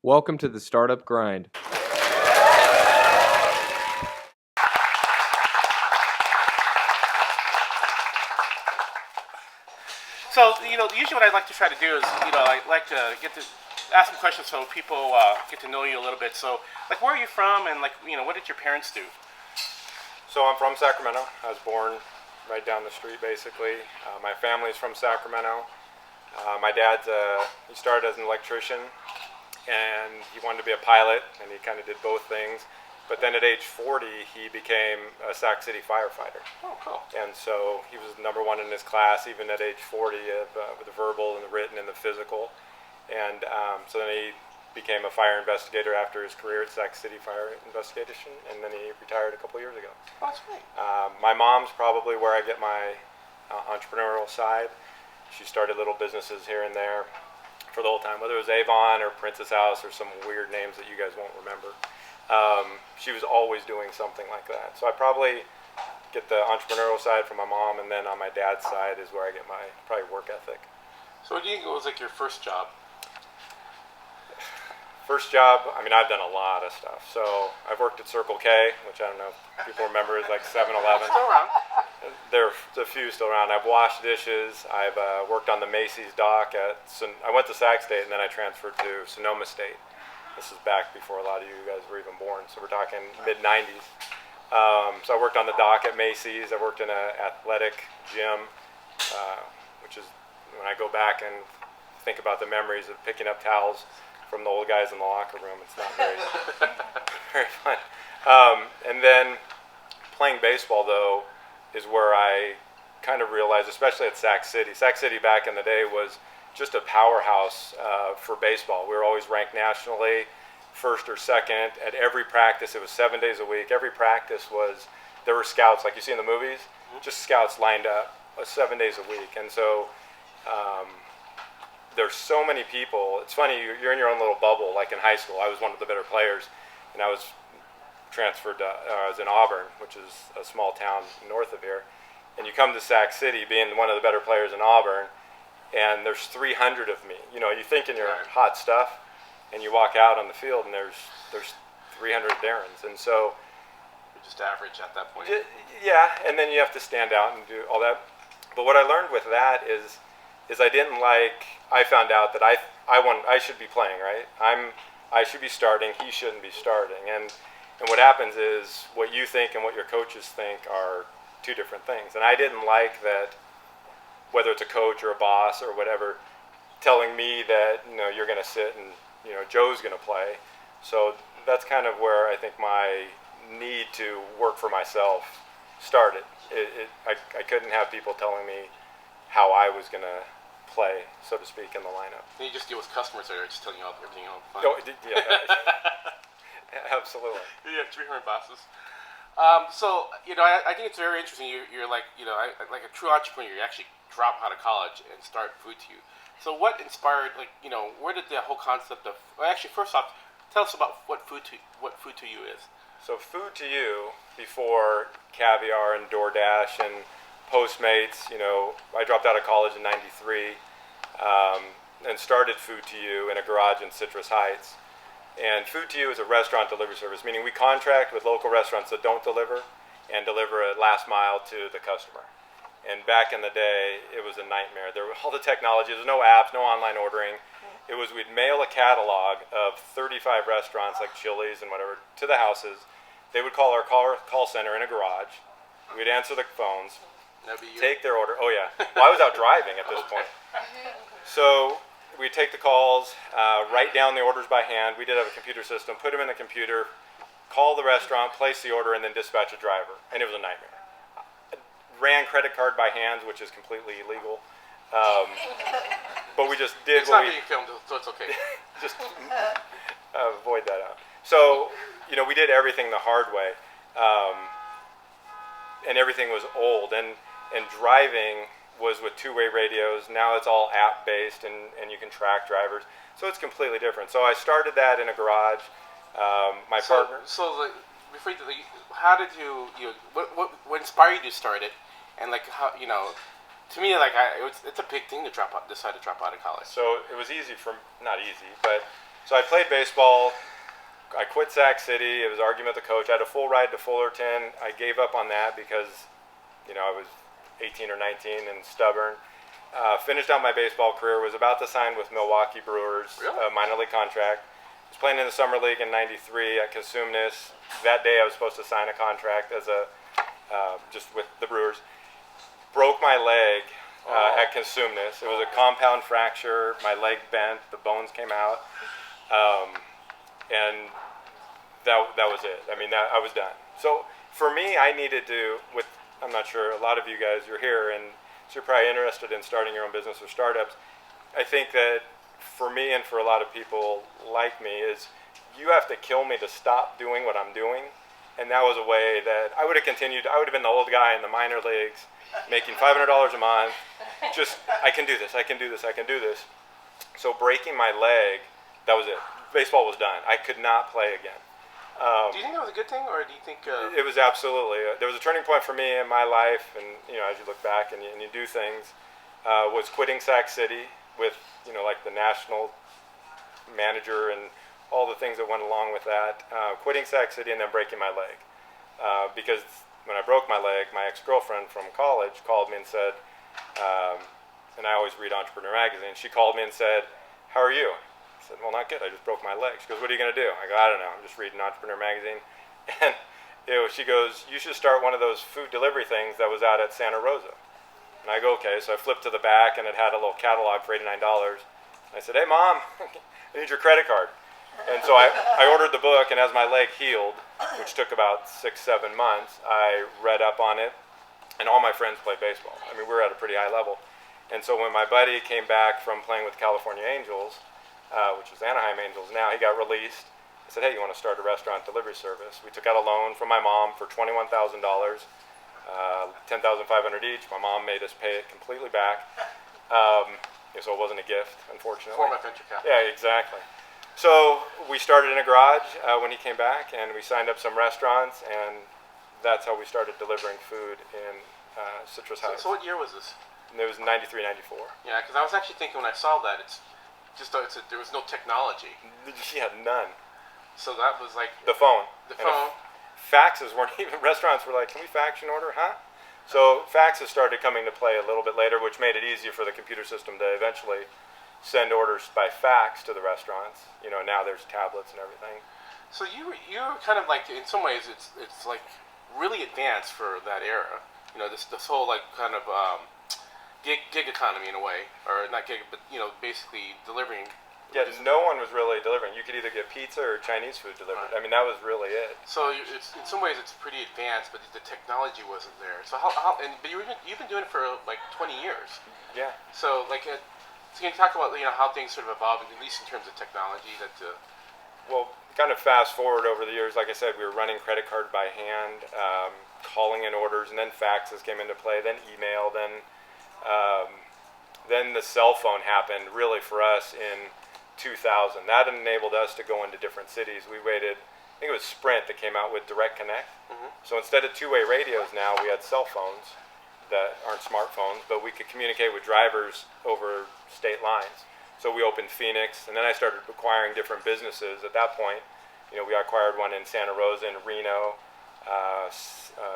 Welcome to the Startup Grind. So, usually what I like to try to do is, I like to ask some questions so people get to know you a little bit. So, like, where are you from, and what did your parents do? So I'm from Sacramento. I was born right down the street, basically. My family's from Sacramento. My dad's he started as an electrician, and he wanted to be a pilot, and he kind of did both things. But then at age 40, he became a Sac City firefighter. Oh, cool. And so he was number one in his class, even at age 40, with the verbal and the written and the physical. And so then he became a fire investigator after his career at Sac City Fire Investigation, and then he retired a couple years ago. Oh, that's great. My mom's probably where I get my entrepreneurial side. She started little businesses here and there for the whole time, whether it was Avon or Princess House or some weird names that you guys won't remember. She was always doing something like that. So I probably get the entrepreneurial side from my mom, and then on my dad's side is where I get my probably work ethic. So what do you think was like your first job? First job, I mean, I've done a lot of stuff. So I've worked at Circle K, which I don't know if people remember is like 7-Eleven. Still around. There's a few still around. I've washed dishes. I've worked on the Macy's dock. I went to Sac State, and then I transferred to Sonoma State. This is back before a lot of you guys were even born, so we're talking mid-90s. So I worked on the dock at Macy's. I worked in an athletic gym, which is when I go back and think about the memories of picking up towels from the old guys in the locker room. It's not very, very fun. And then playing baseball, though, is where I kind of realized, especially at Sac City. Sac City back in the day was just a powerhouse for baseball. We were always ranked nationally, first or second. At every practice, it was 7 days a week. Every practice there were scouts, like you see in the movies, just scouts lined up 7 days a week. And so there's so many people. It's funny, you're in your own little bubble. Like in high school, I was one of the better players, and I was transferred to, I was in Auburn, which is a small town north of here. And you come to Sac City, being one of the better players in Auburn, and there's 300 of me. You think in your hot stuff, and you walk out on the field, and there's 300 Darrens. And so You're just average at that point. Yeah, and then you have to stand out and do all that. But what I learned with that is I found out that I should be playing, right? I should be starting, he shouldn't be starting. And what happens is what you think and what your coaches think are two different things. And I didn't like that, whether it's a coach or a boss or whatever, telling me that, you're going to sit and, Joe's going to play. So that's kind of where I think my need to work for myself started. I couldn't have people telling me how I was going to play, so to speak, in the lineup. And you just deal with customers that are just telling you everything else. Oh, yeah. Absolutely. You have 300 bosses. I think it's very interesting. You're like, like a true entrepreneur. You actually drop out of college and start Food to You. So what inspired, where did the whole concept of? Well, actually, first off, tell us about what Food to You is. So Food to You, before Caviar and DoorDash and Postmates, I dropped out of college in '93 and started Food to You in a garage in Citrus Heights. And Food to You is a restaurant delivery service, meaning we contract with local restaurants that don't deliver and deliver a last mile to the customer. And back in the day, it was a nightmare. There were all the technology. There was no apps, no online ordering. It was we'd mail a catalog of 35 restaurants like Chili's and whatever to the houses. They would call our call center in a garage. We'd answer the phones, take their order. Oh, yeah. Well, I was out driving at this point. So we'd take the calls, write down the orders by hand. We did have a computer system, put them in the computer, call the restaurant, place the order, and then dispatch a driver. And it was a nightmare. Ran credit card by hand, which is completely illegal. But we just did it's not being filmed, so it's okay. Just avoid that out. So, we did everything the hard way. And everything was old. And driving was with two-way radios. Now it's all app-based, and you can track drivers. So it's completely different. So I started that in a garage. My partner. So before you, how did what inspired you to start it? And how, to me, it's a big thing to decide to drop out of college. So it was easy not easy, but So I played baseball. I quit Sac City. It was an argument with the coach. I had a full ride to Fullerton. I gave up on that because, I was 18 or 19 and stubborn. Finished out my baseball career. Was about to sign with Milwaukee Brewers, a minor league contract. Was playing in the summer league in '93 at Casumnas. That day I was supposed to sign a contract as just with the Brewers. Broke my leg at Casumnas. It was a compound fracture. My leg bent. The bones came out. And that was it. I mean, I was done. So for me, I needed to, I'm not sure, a lot of you guys are here, and so you're probably interested in starting your own business or startups. I think that for me and for a lot of people like me is you have to kill me to stop doing what I'm doing. And that was a way that I would have continued. I would have been the old guy in the minor leagues making $500 a month. Just, I can do this, I can do this, I can do this. So breaking my leg, that was it. Baseball was done. I could not play again. Do you think that was a good thing, or do you think... It was absolutely. There was a turning point for me in my life, and as you look back and you do things, was quitting Sac City with like the national manager and all the things that went along with that. Quitting Sac City and then breaking my leg, because when I broke my leg, my ex-girlfriend from college called me and said, and I always read Entrepreneur Magazine. She called me and said, "How are you?" I said, "Well, not good. I just broke my leg." She goes, "What are you going to do?" I go, "I don't know. I'm just reading Entrepreneur Magazine." And she goes, "You should start one of those food delivery things that was out at Santa Rosa." And I go, "Okay." So I flipped to the back, and it had a little catalog for $89. And I said, "Hey, Mom, I need your credit card." And so I ordered the book, and as my leg healed, which took about 6-7 months, I read up on it, and all my friends played baseball. I mean, we were at a pretty high level. And so when my buddy came back from playing with California Angels, which is Anaheim Angels now, he got released. I said, "Hey, you want to start a restaurant delivery service?" We took out a loan from my mom for $21,000, $10,500 each. My mom made us pay it completely back. So it wasn't a gift, unfortunately. Form of venture capital. Yeah, exactly. So we started in a garage when he came back, and we signed up some restaurants, and that's how we started delivering food in Citrus Heights. So what year was this? And it was 93, 94. Yeah, because I was actually thinking when I saw that, there was no technology. Yeah, none. So that was like... The phone. The phone. Faxes weren't even... Restaurants were like, "Can we fax an order?" Huh? So faxes started coming to play a little bit later, which made it easier for the computer system to eventually send orders by fax to the restaurants. Now there's tablets and everything. So you were kind of like, in some ways, it's like really advanced for that era. This whole like kind of gig economy in a way, or not gig, but basically delivering. Yeah, no one was really delivering. You could either get pizza or Chinese food delivered. Right. I mean, that was really it. So it's in some ways it's pretty advanced, but the technology wasn't there. So but you've been doing it for like 20 years. Yeah. So like, so can you talk about how things sort of evolved, at least in terms of technology? Well, kind of fast forward over the years, like I said, we were running credit card by hand, calling in orders, and then faxes came into play, then email, then the cell phone happened really for us in 2000. That enabled us to go into different cities. We waited, I think it was Sprint that came out with Direct Connect. Mm-hmm. So instead of two-way radios now, we had cell phones that aren't smartphones, but we could communicate with drivers over state lines. So we opened Phoenix, and then I started acquiring different businesses. At that point, we acquired one in Santa Rosa and Reno,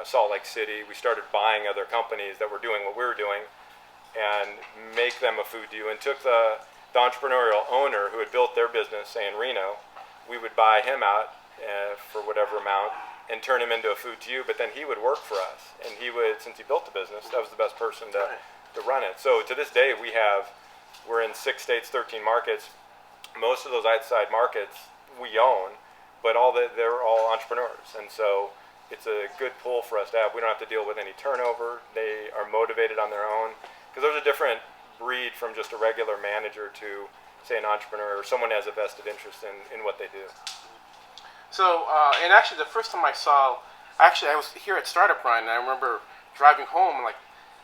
Salt Lake City. We started buying other companies that were doing what we were doing and make them a food to you, and took the entrepreneurial owner who had built their business, say in Reno. We would buy him out for whatever amount and turn him into a food to you, but then he would work for us, and he would, since he built the business, that was the best person to run it. So to this day, we're in 6 states, 13 markets. Most of those outside markets we own, but they're all entrepreneurs, and so it's a good pull for us to have. We don't have to deal with any turnover. They are motivated on their own, because there's a different breed from just a regular manager to, say, an entrepreneur or someone who has a vested interest in what they do. So, and actually the first time I was here at Startup Grind, and I remember driving home and like,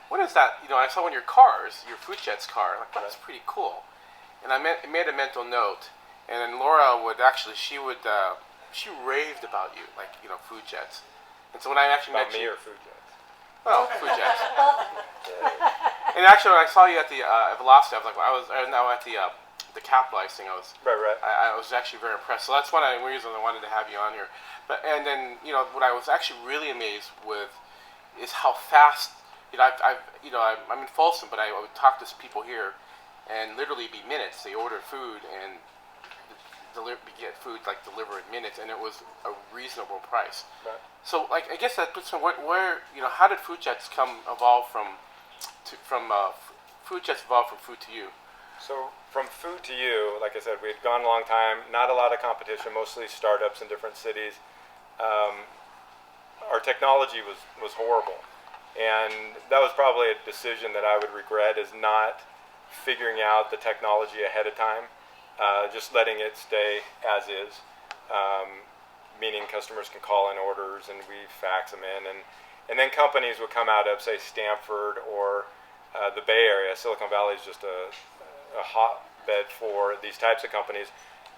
what is that? I saw one of your cars, your FoodJets car. I'm like, that's pretty cool. And I made a mental note, and then Laura she raved about you, like, FoodJets. And so when I actually met you... About me or FoodJets? Well, FoodJets. And actually, when I saw you at the Velocity, I was now at the the capitalized thing. Right. I was actually very impressed. So that's one of the reasons I wanted to have you on here. And then what I was actually really amazed with is how fast. I'm in Folsom, but I would talk to people here, and literally be minutes. They order food and get food like delivered in minutes, and it was a reasonable price. Right. So I guess that puts where how did FoodJets evolve from FoodJets evolved from Food to You? So from Food to You, like I said, we had gone a long time, not a lot of competition, mostly startups in different cities. Our technology was horrible, and that was probably a decision that I would regret, is not figuring out the technology ahead of time. Just letting it stay as is, meaning customers can call in orders and we fax them in, and then companies would come out of, say, Stanford or the Bay Area. Silicon Valley is just a hotbed for these types of companies.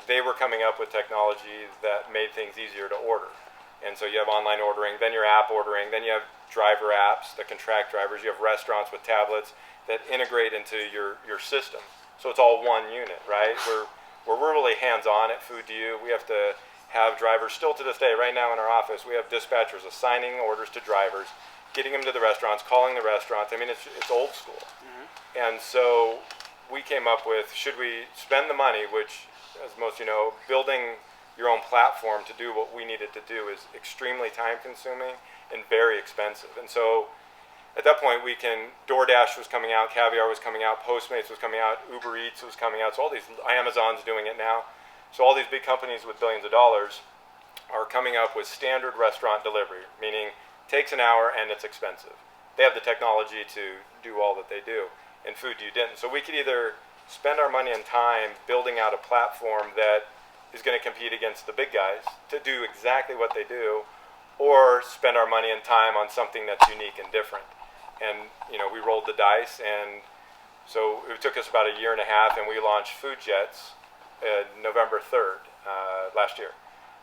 They were coming up with technology that made things easier to order, and so you have online ordering, then your app ordering, then you have driver apps that can track drivers. You have restaurants with tablets that integrate into your system. So it's all one unit, right? We're really hands-on at Food to You. We have to have drivers, still to this day, right now in our office, we have dispatchers assigning orders to drivers, getting them to the restaurants, calling the restaurants. I mean, it's old school. Mm-hmm. And so we came up with, should we spend the money, which, as most building your own platform to do what we needed to do is extremely time-consuming and very expensive. And so at that point, DoorDash was coming out, Caviar was coming out, Postmates was coming out, Uber Eats was coming out, so all these, Amazon's doing it now. So all these big companies with billions of dollars are coming up with standard restaurant delivery, meaning takes an hour and it's expensive. They have the technology to do all that they do, and Food to You didn't. So we could either spend our money and time building out a platform that is going to compete against the big guys to do exactly what they do, or spend our money and time on something that's unique and different. And we rolled the dice, and so it took us about a year and a half, and we launched FoodJets November 3rd last year.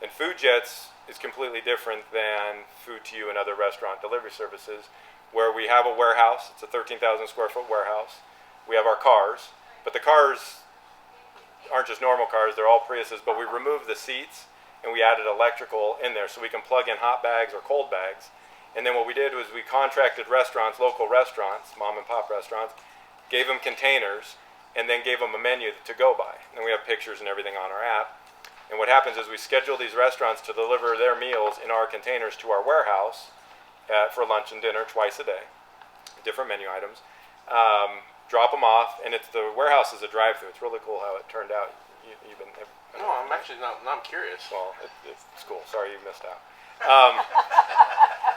And FoodJets is completely different than Food to You and other restaurant delivery services, where we have a warehouse. It's a 13,000 square foot warehouse. We have our cars, but the cars aren't just normal cars, they're all Priuses, but we removed the seats and we added electrical in there so we can plug in hot bags or cold bags. And then what we did was we contracted restaurants, local restaurants, mom and pop restaurants, gave them containers, and then gave them a menu to go by. And we have pictures and everything on our app. And what happens is we schedule these restaurants to deliver their meals in our containers to our warehouse for lunch and dinner twice a day, different menu items. Drop them off, and the warehouse is a drive-through. It's really cool how it turned out. You've been. No, I'm actually not. I'm curious. Well, it's cool. Sorry you missed out.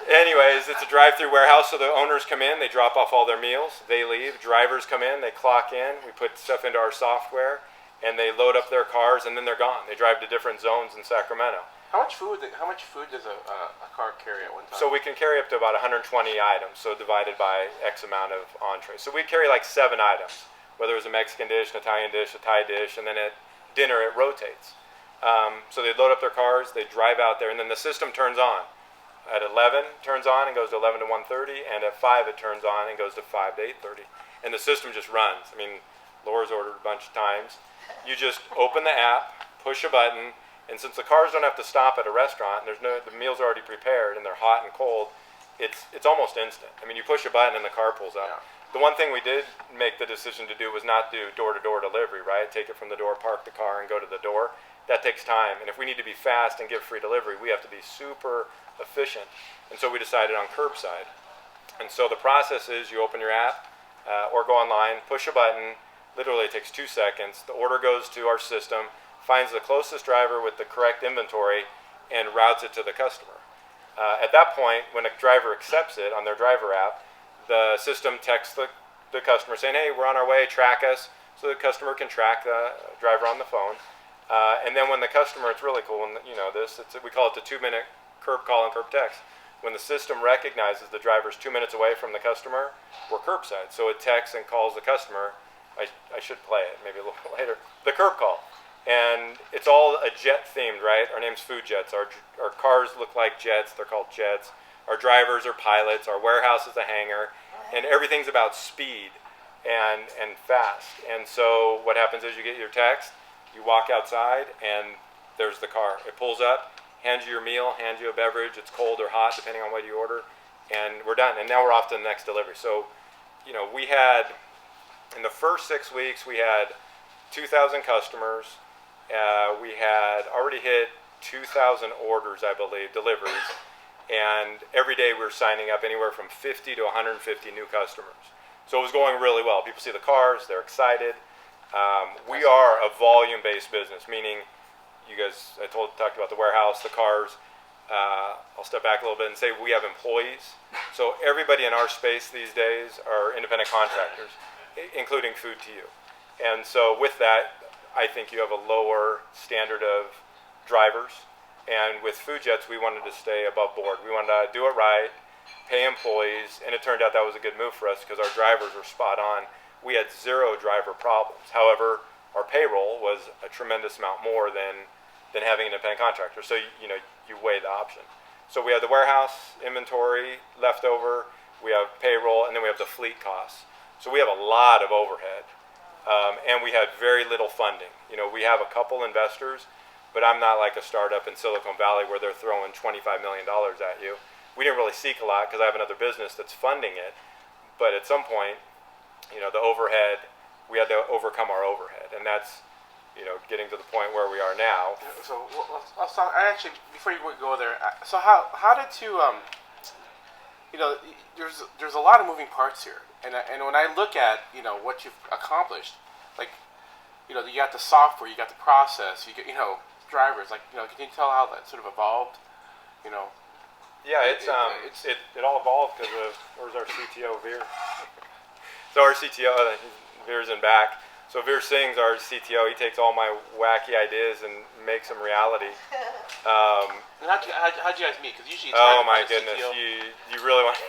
Anyways, it's a drive-through warehouse, so the owners come in, they drop off all their meals, they leave, drivers come in, they clock in, we put stuff into our software, and they load up their cars, and then they're gone. They drive to different zones in Sacramento. How much food does a car carry at one time? So we can carry up to about 120 items, so divided by X amount of entrees. So we carry like 7 items, whether it was a Mexican dish, an Italian dish, a Thai dish, and then at dinner it rotates. So they load up their cars, they drive out there, and then the system turns on. At 11, turns on and goes to 11 to 1:30, and at 5, it turns on and goes to 5 to 8:30. And the system just runs. I mean, Laura's ordered a bunch of times. You just open the app, push a button, and since the cars don't have to stop at a restaurant, and the meals are already prepared, and they're hot and cold, it's almost instant. I mean, you push a button and the car pulls up. Yeah. The one thing we did make the decision to do was not do door-to-door delivery, right? Take it from the door, park the car, and go to the door. That takes time, and if we need to be fast and give free delivery, we have to be super efficient. And so we decided on curbside. And so the process is you open your app or go online, push a button, literally it takes 2 seconds. The order goes to our system, finds the closest driver with the correct inventory, and routes it to the customer. At that point, when a driver accepts it on their driver app, the system texts the customer saying, hey, we're on our way, track us, so the customer can track the driver on the phone. And then when the customer, it's really cool, and we call it the 2-minute curb call and curb text. When the system recognizes the driver's 2 minutes away from the customer, we're curbside. So it texts and calls the customer. I should play it maybe a little bit later. The curb call. And it's all a jet themed, right? Our name's FoodJets. Our cars look like jets. They're called jets. Our drivers are pilots. Our warehouse is a hangar. And everything's about speed. and fast. And so what happens is you get your text, you walk outside, and there's the car. It pulls up, hands you your meal, hands you a beverage. It's cold or hot, depending on what you order, and we're done. And now we're off to the next delivery. So, we had, in the first 6 weeks, we had 2,000 customers. We had already hit 2,000 orders, I believe, deliveries. And every day we were signing up anywhere from 50 to 150 new customers. So it was going really well. People see the cars, they're excited. We are a volume-based business, meaning you guys, I talked about the warehouse, the cars. I'll step back a little bit and say we have employees. So everybody in our space these days are independent contractors, including Food to You. And so with that, I think you have a lower standard of drivers. And with FoodJets, we wanted to stay above board. We wanted to do it right, pay employees, and it turned out that was a good move for us because our drivers were spot on. We had 0 driver problems. However, our payroll was a tremendous amount more than having an independent contractor. So, you weigh the option. So we have the warehouse, inventory, leftover, we have payroll, and then we have the fleet costs. So we have a lot of overhead, and we had very little funding. We have a couple investors, but I'm not like a startup in Silicon Valley where they're throwing $25 million at you. We didn't really seek a lot because I have another business that's funding it. But at some point, the overhead, we had to overcome our overhead. And that's, getting to the point where we are now. So, I actually, before you go there, so how did you, there's a lot of moving parts here. And when I look at, what you've accomplished, like, you got the software, you got the process, you get, drivers, like, can you tell how that sort of evolved? Yeah, it all evolved because of, where's our CTO, Veer? So our CTO, Veer's in back. So Veer Singh's our CTO. He takes all my wacky ideas and makes them reality. And how'd you guys meet? Because usually it's oh hard to my find a goodness, CTO. you really want.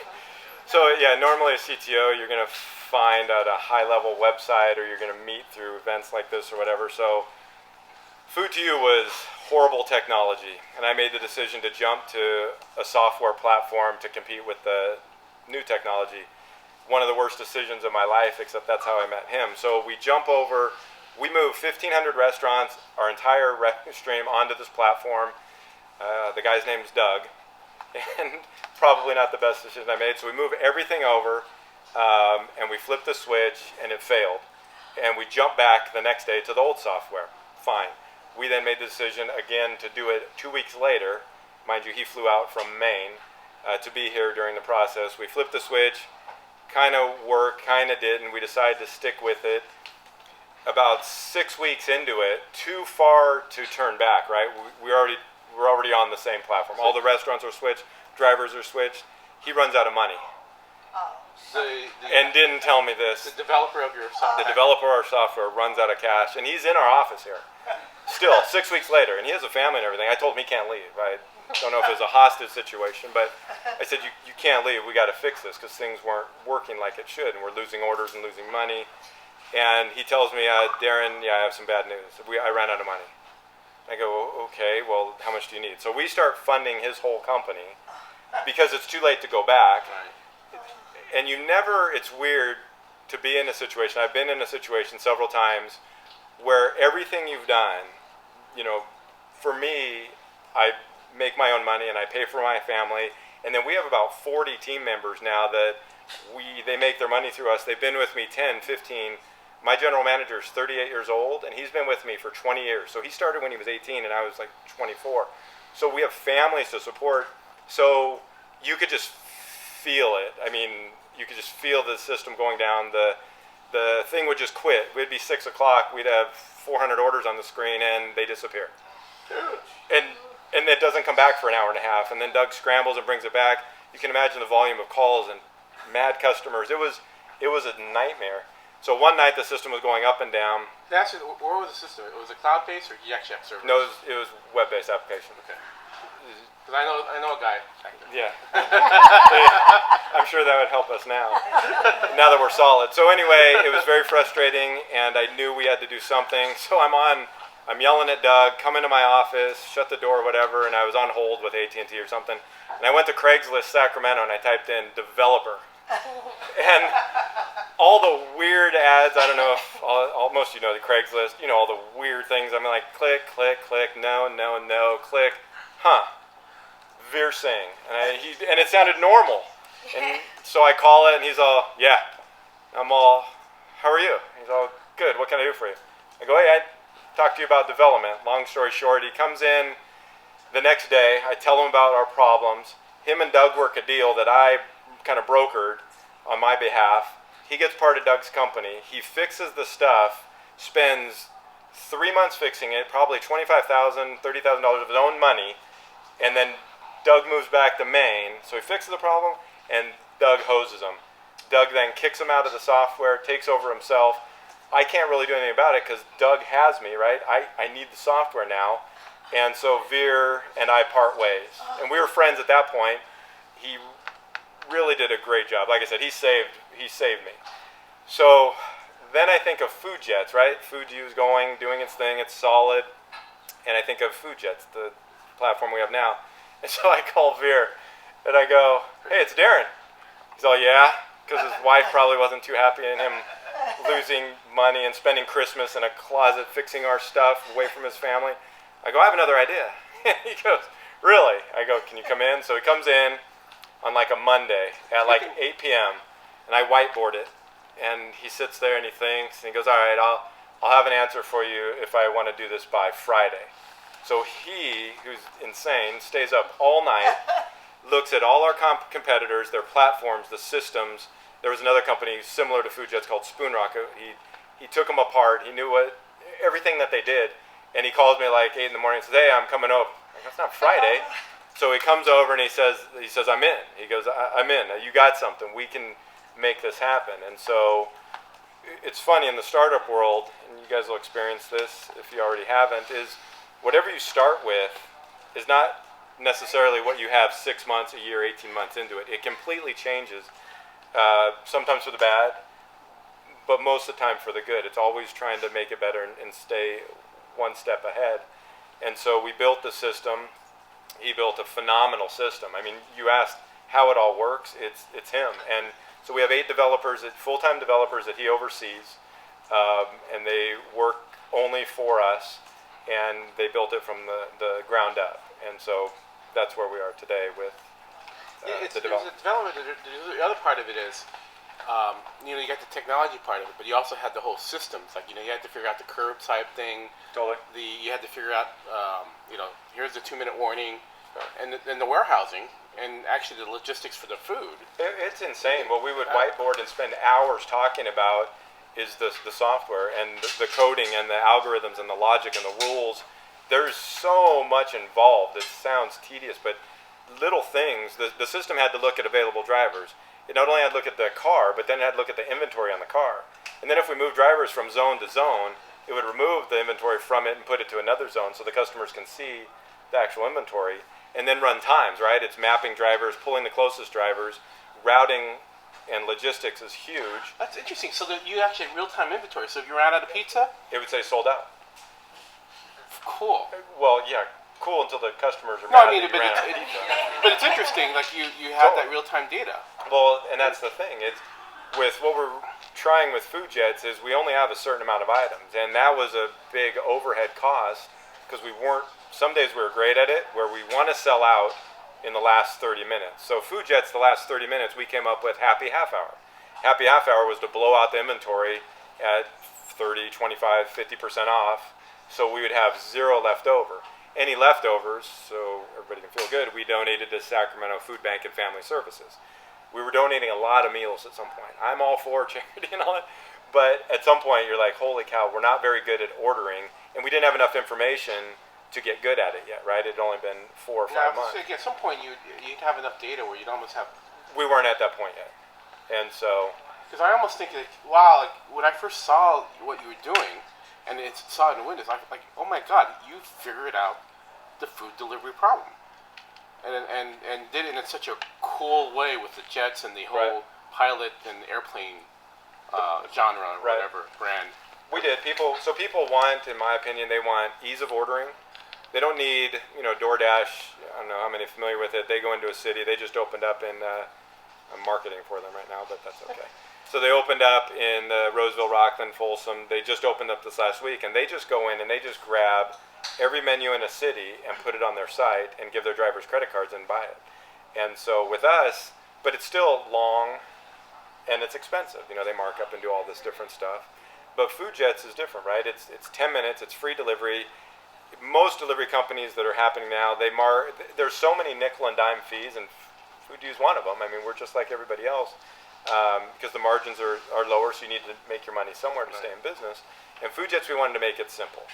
So yeah, normally a CTO you're gonna find at a high-level website, or you're gonna meet through events like this or whatever. So Food to You was horrible technology, and I made the decision to jump to a software platform to compete with the new technology. One of the worst decisions of my life, except that's how I met him. So we jump over, we move 1,500 restaurants, our entire revenue stream onto this platform. The guy's name is Doug, and probably not the best decision I made. So we move everything over, and we flip the switch, and it failed. And we jump back the next day to the old software. Fine. We then made the decision again to do it 2 weeks later. Mind you, he flew out from Maine to be here during the process. We flipped the switch. Kind of worked, kind of didn't. We decided to stick with it. About 6 weeks into it, too far to turn back, right? We're already on the same platform. All the restaurants are switched, drivers are switched. He runs out of money. And didn't tell me this. The developer of your software. The developer of our software runs out of cash, and he's in our office here. Still, 6 weeks later, and he has a family and everything. I told him he can't leave. I don't know if it was a hostage situation, but I said, you can't leave. We got to fix this because things weren't working like it should, and we're losing orders and losing money. And he tells me, Darren, I have some bad news. I ran out of money. I go, okay, well, how much do you need? So we start funding his whole company because it's too late to go back. Right. And it's weird to be in a situation, I've been in a situation several times where everything you've done, for me, I make my own money and I pay for my family. And then we have about 40 team members now that they make their money through us. They've been with me 10, 15. My general manager is 38 years old, and he's been with me for 20 years. So he started when he was 18, and I was like 24. So we have families to support. So you could just feel it. I mean, you could just feel the system going down. The thing would just quit. It'd be 6 o'clock. We'd have 400 orders on the screen, and they disappear. And it doesn't come back for an hour and a half. And then Doug scrambles and brings it back. You can imagine the volume of calls and mad customers. It was a nightmare. So one night the system was going up and down. Actually, where was the system? It was a cloud-based, or did you actually have servers? No, it was web-based application. Okay. Because I know a guy. Yeah. I'm sure that would help us now that we're solid. So anyway, it was very frustrating, and I knew we had to do something. So I'm yelling at Doug, come into my office, shut the door, whatever, and I was on hold with AT&T or something. And I went to Craigslist Sacramento, and I typed in developer. And all the weird ads. I don't know if most of you know the Craigslist. You know all the weird things. I'm like, click, click, click, no, no, no, click, Veer Singh, and it sounded normal. And so I call it, and he's all, yeah. I'm all, how are you? He's all, good. What can I do for you? I go, hey, I talked to you about development. Long story short, he comes in the next day. I tell him about our problems. Him and Doug work a deal that I kind of brokered on my behalf. He gets part of Doug's company. He fixes the stuff, spends 3 months fixing it, probably $25,000, $30,000 of his own money, and then Doug moves back to Maine. So he fixes the problem, and Doug hoses him. Doug then kicks him out of the software, takes over himself. I can't really do anything about it because Doug has me, right? I need the software now. And so Veer and I part ways. And we were friends at that point. He really did a great job. Like I said, he saved me. So then I think of FoodJets, right? FoodU is doing its thing, it's solid. And I think of FoodJets, the platform we have now. And so I call Veer and I go, hey, it's Darren. He's all, yeah, because his wife probably wasn't too happy in him losing money and spending Christmas in a closet fixing our stuff away from his family. I go, I have another idea. He goes, really? I go, can you come in? So he comes in on like a Monday at like 8 p.m. and I whiteboard it. And he sits there and he thinks and he goes, all right, I'll have an answer for you if I want to do this by Friday. So he, who's insane, stays up all night, looks at all our competitors, their platforms, the systems. There was another company similar to FoodJets called Spoonrock. He took them apart. He knew everything that they did. And he calls me like 8 in the morning and says, hey, I'm coming over. I go, it's not Friday. So he comes over and he says, I'm in. He goes, I'm in. You got something. We can make this happen. And so it's funny in the startup world, and you guys will experience this if you already haven't, is whatever you start with is not necessarily what you have 6 months, a year, 18 months into it. It completely changes, sometimes for the bad, but most of the time for the good. It's always trying to make it better and stay one step ahead. And so we built the system. He built a phenomenal system. I mean, you asked how it all works. It's him. And so we have 8 developers, full-time developers that he oversees, and they work only for us, and they built it from the ground up. And so that's where we are today with the development. The other part of it is, you got the technology part of it, but you also had the whole systems. Like, you had to figure out the curb type thing. Totally. You had to figure out, here's the 2-minute warning, and the warehousing, and actually the logistics for the food. It's insane. What we would whiteboard and spend hours talking about is the software and the coding and the algorithms and the logic and the rules. There's so much involved. It sounds tedious, but little things. The system had to look at available drivers. It not only had to look at the car, but then it had to look at the inventory on the car. And then if we move drivers from zone to zone, it would remove the inventory from it and put it to another zone so the customers can see the actual inventory. And then run times, right? It's mapping drivers, pulling the closest drivers, routing and logistics is huge. That's interesting. So that you actually have real-time inventory. So if you ran out of pizza, it would say sold out. Cool. Well, yeah, cool until the customers are mad. But it's interesting. Like you have that real-time data. Well, and that's the thing. It's with what we're trying with FoodJets is we only have a certain amount of items, and that was a big overhead cost because we weren't. Some days we were great at it, where we want to sell out in the last 30 minutes. So FoodJets, the last 30 minutes, we came up with Happy Half Hour. Happy Half Hour was to blow out the inventory at 30, 25, 50% off, so we would have 0 left over. Any leftovers, so everybody can feel good, we donated to Sacramento Food Bank and Family Services. We were donating a lot of meals at some point. I'm all for charity and all that, but at some point you're like, holy cow, we're not very good at ordering, and we didn't have enough information to get good at it yet, right? It had only been 4 or 5 months. At some point you'd have enough data where you'd almost have... We weren't at that point yet. And so... Because I almost think, wow, when I first saw what you were doing, and saw it in the windows, like, oh my God, you figured out the food delivery problem. And did it in such a cool way with the jets and the whole pilot and airplane genre or whatever brand. We did. People want, in my opinion, they want ease of ordering. They don't need, DoorDash. I don't know how many are familiar with it. They go into a city. They just opened up in, I'm marketing for them right now, but that's okay. So they opened up in Roseville, Rockland, Folsom. They just opened up this last week, and they just go in and they just grab every menu in a city and put it on their site and give their drivers credit cards and buy it. And so with us, but it's still long and it's expensive. You know, they mark up and do all this different stuff. But FoodJets is different, right? It's 10 minutes, it's free delivery. Most delivery companies that are happening now, there's so many nickel and dime fees, and FoodJets is one of them. I mean, we're just like everybody else. Because the margins are lower, so you need to make your money somewhere to stay in business. And FoodJets, we wanted to make it simple.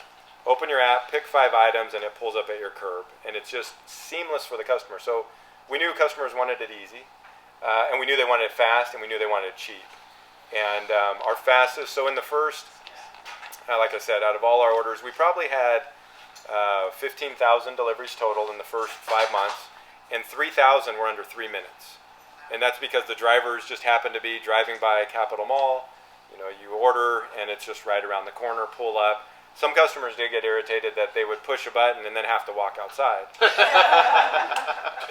Open your app, pick 5 items, and it pulls up at your curb. And it's just seamless for the customer. So we knew customers wanted it easy, and we knew they wanted it fast, and we knew they wanted it cheap. And our fastest, so in the first, like I said, out of all our orders, we probably had 15,000 deliveries total in the first 5 months, and 3,000 were under 3 minutes. And that's because the drivers just happen to be driving by Capitol Mall. You know, you order and it's just right around the corner, pull up. Some customers did get irritated that they would push a button and then have to walk outside.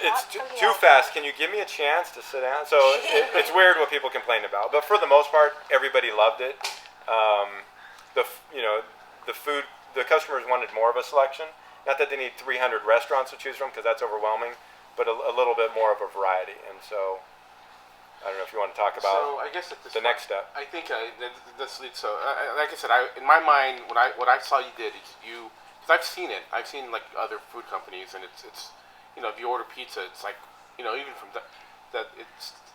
It's too fast. Can you give me a chance to sit down? So it's weird what people complain about. But for the most part, everybody loved it. The customers wanted more of a selection. Not that they need 300 restaurants to choose from, because that's overwhelming, but a little bit more of a variety. And so I don't know if you want to talk about I guess at this the next step. I think this leads. So like I said, in my mind, what I saw you did is because I've seen it. I've seen like other food companies, and it's if you order pizza, it's like even from that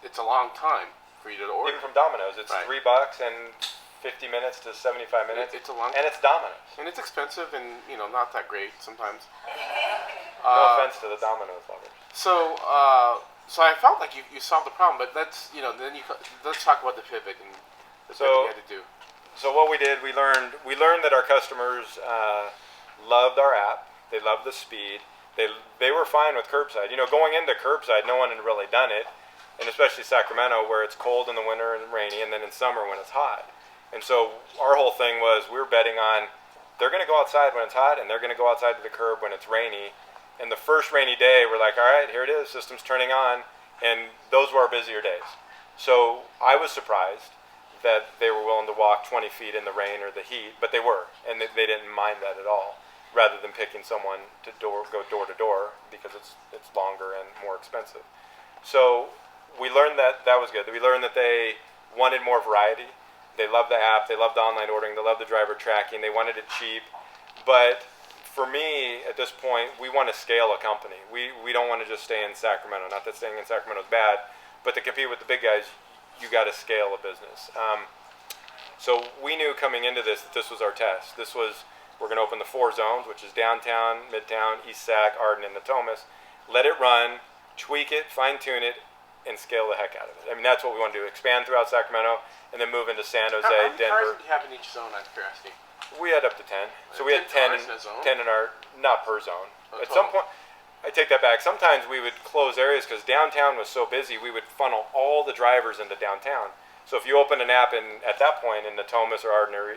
it's a long time for you to order. Even from Domino's, it's right. $3 and 50 minutes to 75 minutes. It's a long, and it's Domino's, and it's expensive, and not that great sometimes. No offense to the Domino's lovers. So I felt like you solved the problem, but let's talk about the pivot and the pivot you had to do. So what we did, we learned that our customers loved our app. They loved the speed. They were fine with curbside. Going into curbside, no one had really done it, and especially Sacramento, where it's cold in the winter and rainy, and then in summer when it's hot. And so our whole thing was we were betting on they're going to go outside when it's hot, and they're going to go outside to the curb when it's rainy. And the first rainy day, we're like, all right, here it is, system's turning on, and those were our busier days. So I was surprised that they were willing to walk 20 feet in the rain or the heat, but they were, and they didn't mind that at all, rather than picking someone to go door to door because it's longer and more expensive. So we learned that was good. We learned that they wanted more variety. They loved the app, they loved the online ordering, they loved the driver tracking, they wanted it cheap, but for me, at this point, we want to scale a company. We don't want to just stay in Sacramento. Not that staying in Sacramento is bad, but to compete with the big guys, you got to scale a business. So we knew coming into this that this was our test. We're going to open the 4 zones, which is downtown, midtown, East Sac, Arden, and Natomas. Let it run, tweak it, fine-tune it, and scale the heck out of it. I mean, that's what we want to do. Expand throughout Sacramento, and then move into San Jose, How many Denver. cars did you have in each zone, out of curiosity? We had up to 10. So we had 10 in our, not per zone. At some point, I take that back. Sometimes we would close areas because downtown was so busy, we would funnel all the drivers into downtown. So if you open an app at that point in Natomas or Arden or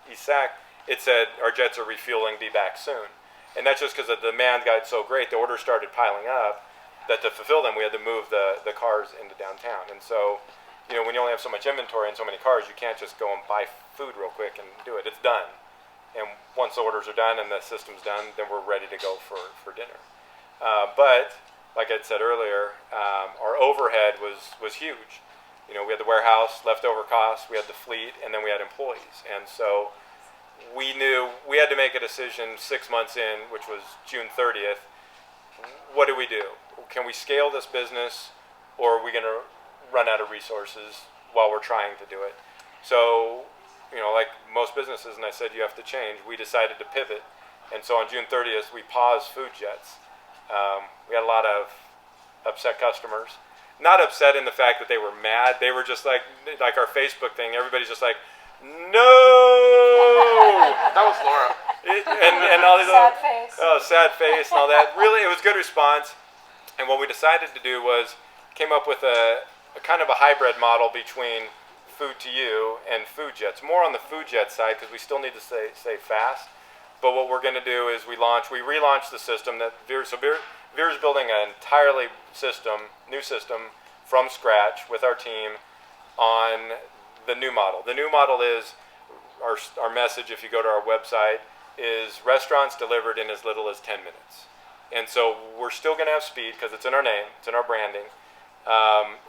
East Sac, it said, our jets are refueling, be back soon. And that's just because the demand got so great, the orders started piling up, that to fulfill them, we had to move the cars into downtown. And so, when you only have so much inventory and so many cars, you can't just go and buy food real quick and do it. It's done. And once the orders are done and the system's done, then we're ready to go for dinner. But, like I said earlier, our overhead was huge. We had the warehouse, leftover costs, we had the fleet, and then we had employees. And so we knew we had to make a decision 6 months in, which was June 30th. What do? Can we scale this business, or are we going to run out of resources while we're trying to do it? So, like most businesses, and I said you have to change, we decided to pivot. And so on June 30th, we paused FoodJets. We had a lot of upset customers. Not upset in the fact that they were mad. They were just like our Facebook thing. Everybody's just like, no! That was Laura. And all these sad face. Sad face and all that. Really, it was a good response. And what we decided to do was came up with a kind of a hybrid model between Food to You and FoodJets. More on the FoodJet side because we still need to stay fast. But what we're going to do is we relaunched the system that Veer's building an entirely new system from scratch with our team on the new model. The new model is our message, if you go to our website, is restaurants delivered in as little as 10 minutes. And so we're still going to have speed because it's in our name, it's in our branding.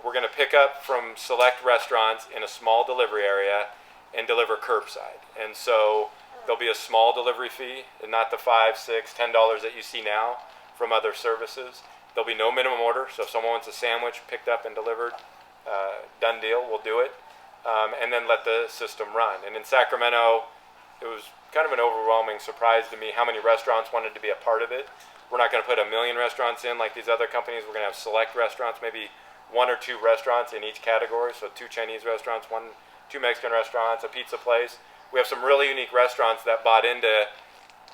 We're going to pick up from select restaurants in a small delivery area and deliver curbside. And so there'll be a small delivery fee, and not the $5, $6, $10 that you see now from other services. There'll be no minimum order, so if someone wants a sandwich picked up and delivered, done deal, we'll do it. And then let the system run. And in Sacramento, it was kind of an overwhelming surprise to me how many restaurants wanted to be a part of it. We're not going to put 1 million restaurants in like these other companies. We're going to have select restaurants, maybe 1 or 2 restaurants in each category. So 2 Chinese restaurants, 2 Mexican restaurants, a pizza place. We have some really unique restaurants that bought into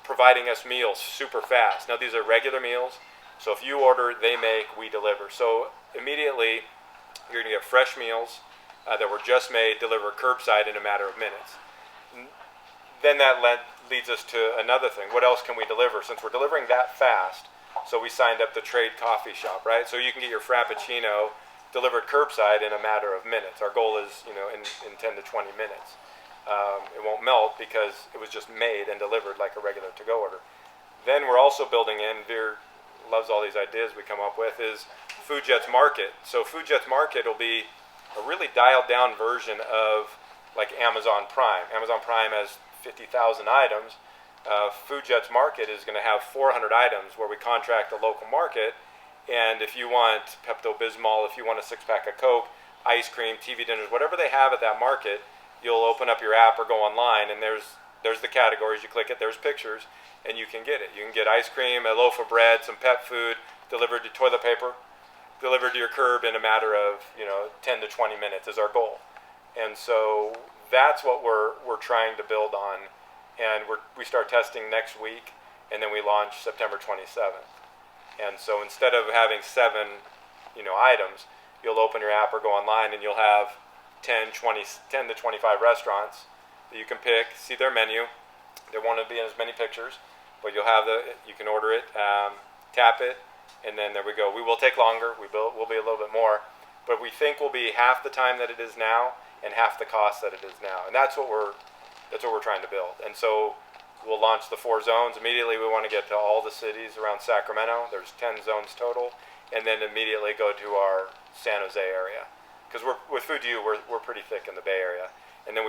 providing us meals super fast. Now these are regular meals. So if you order, they make, we deliver. So immediately you're going to get fresh meals that were just made, delivered curbside in a matter of minutes. Then that leads us to another thing. What else can we deliver? Since we're delivering that fast, so we signed up the Trade Coffee Shop, right? So you can get your Frappuccino delivered curbside in a matter of minutes. Our goal is, in 10 to 20 minutes. It won't melt because it was just made and delivered like a regular to-go order. Then we're also building in, Veer loves all these ideas we come up with, is FoodJets Market. So FoodJets Market will be a really dialed down version of like Amazon Prime. Amazon Prime has 50,000 items. FoodJets Market is going to have 400 items where we contract the local market. And if you want Pepto-Bismol, if you want a 6-pack of Coke, ice cream, TV dinners, whatever they have at that market, you'll open up your app or go online, and there's the categories. You click it, there's pictures, and you can get it. You can get ice cream, a loaf of bread, some pet food, delivered to toilet paper, delivered to your curb in a matter of 10 to 20 minutes is our goal. And so that's what we're trying to build on, and we start testing next week, and then we launch September 27th. And so instead of having 7 items, you'll open your app or go online, and you'll have 10 to 25 restaurants that you can pick, see their menu. There won't be as many pictures, but you can order it, tap it, and then there we go. We will take longer. We'll be a little bit more, but we think we'll be half the time that it is now and half the cost that it is now. And that's what we're trying to build. And so we'll launch the 4 zones. Immediately we want to get to all the cities around Sacramento. There's 10 zones total, and then immediately go to our San Jose area. Because with Food to You, we're pretty thick in the Bay Area. And then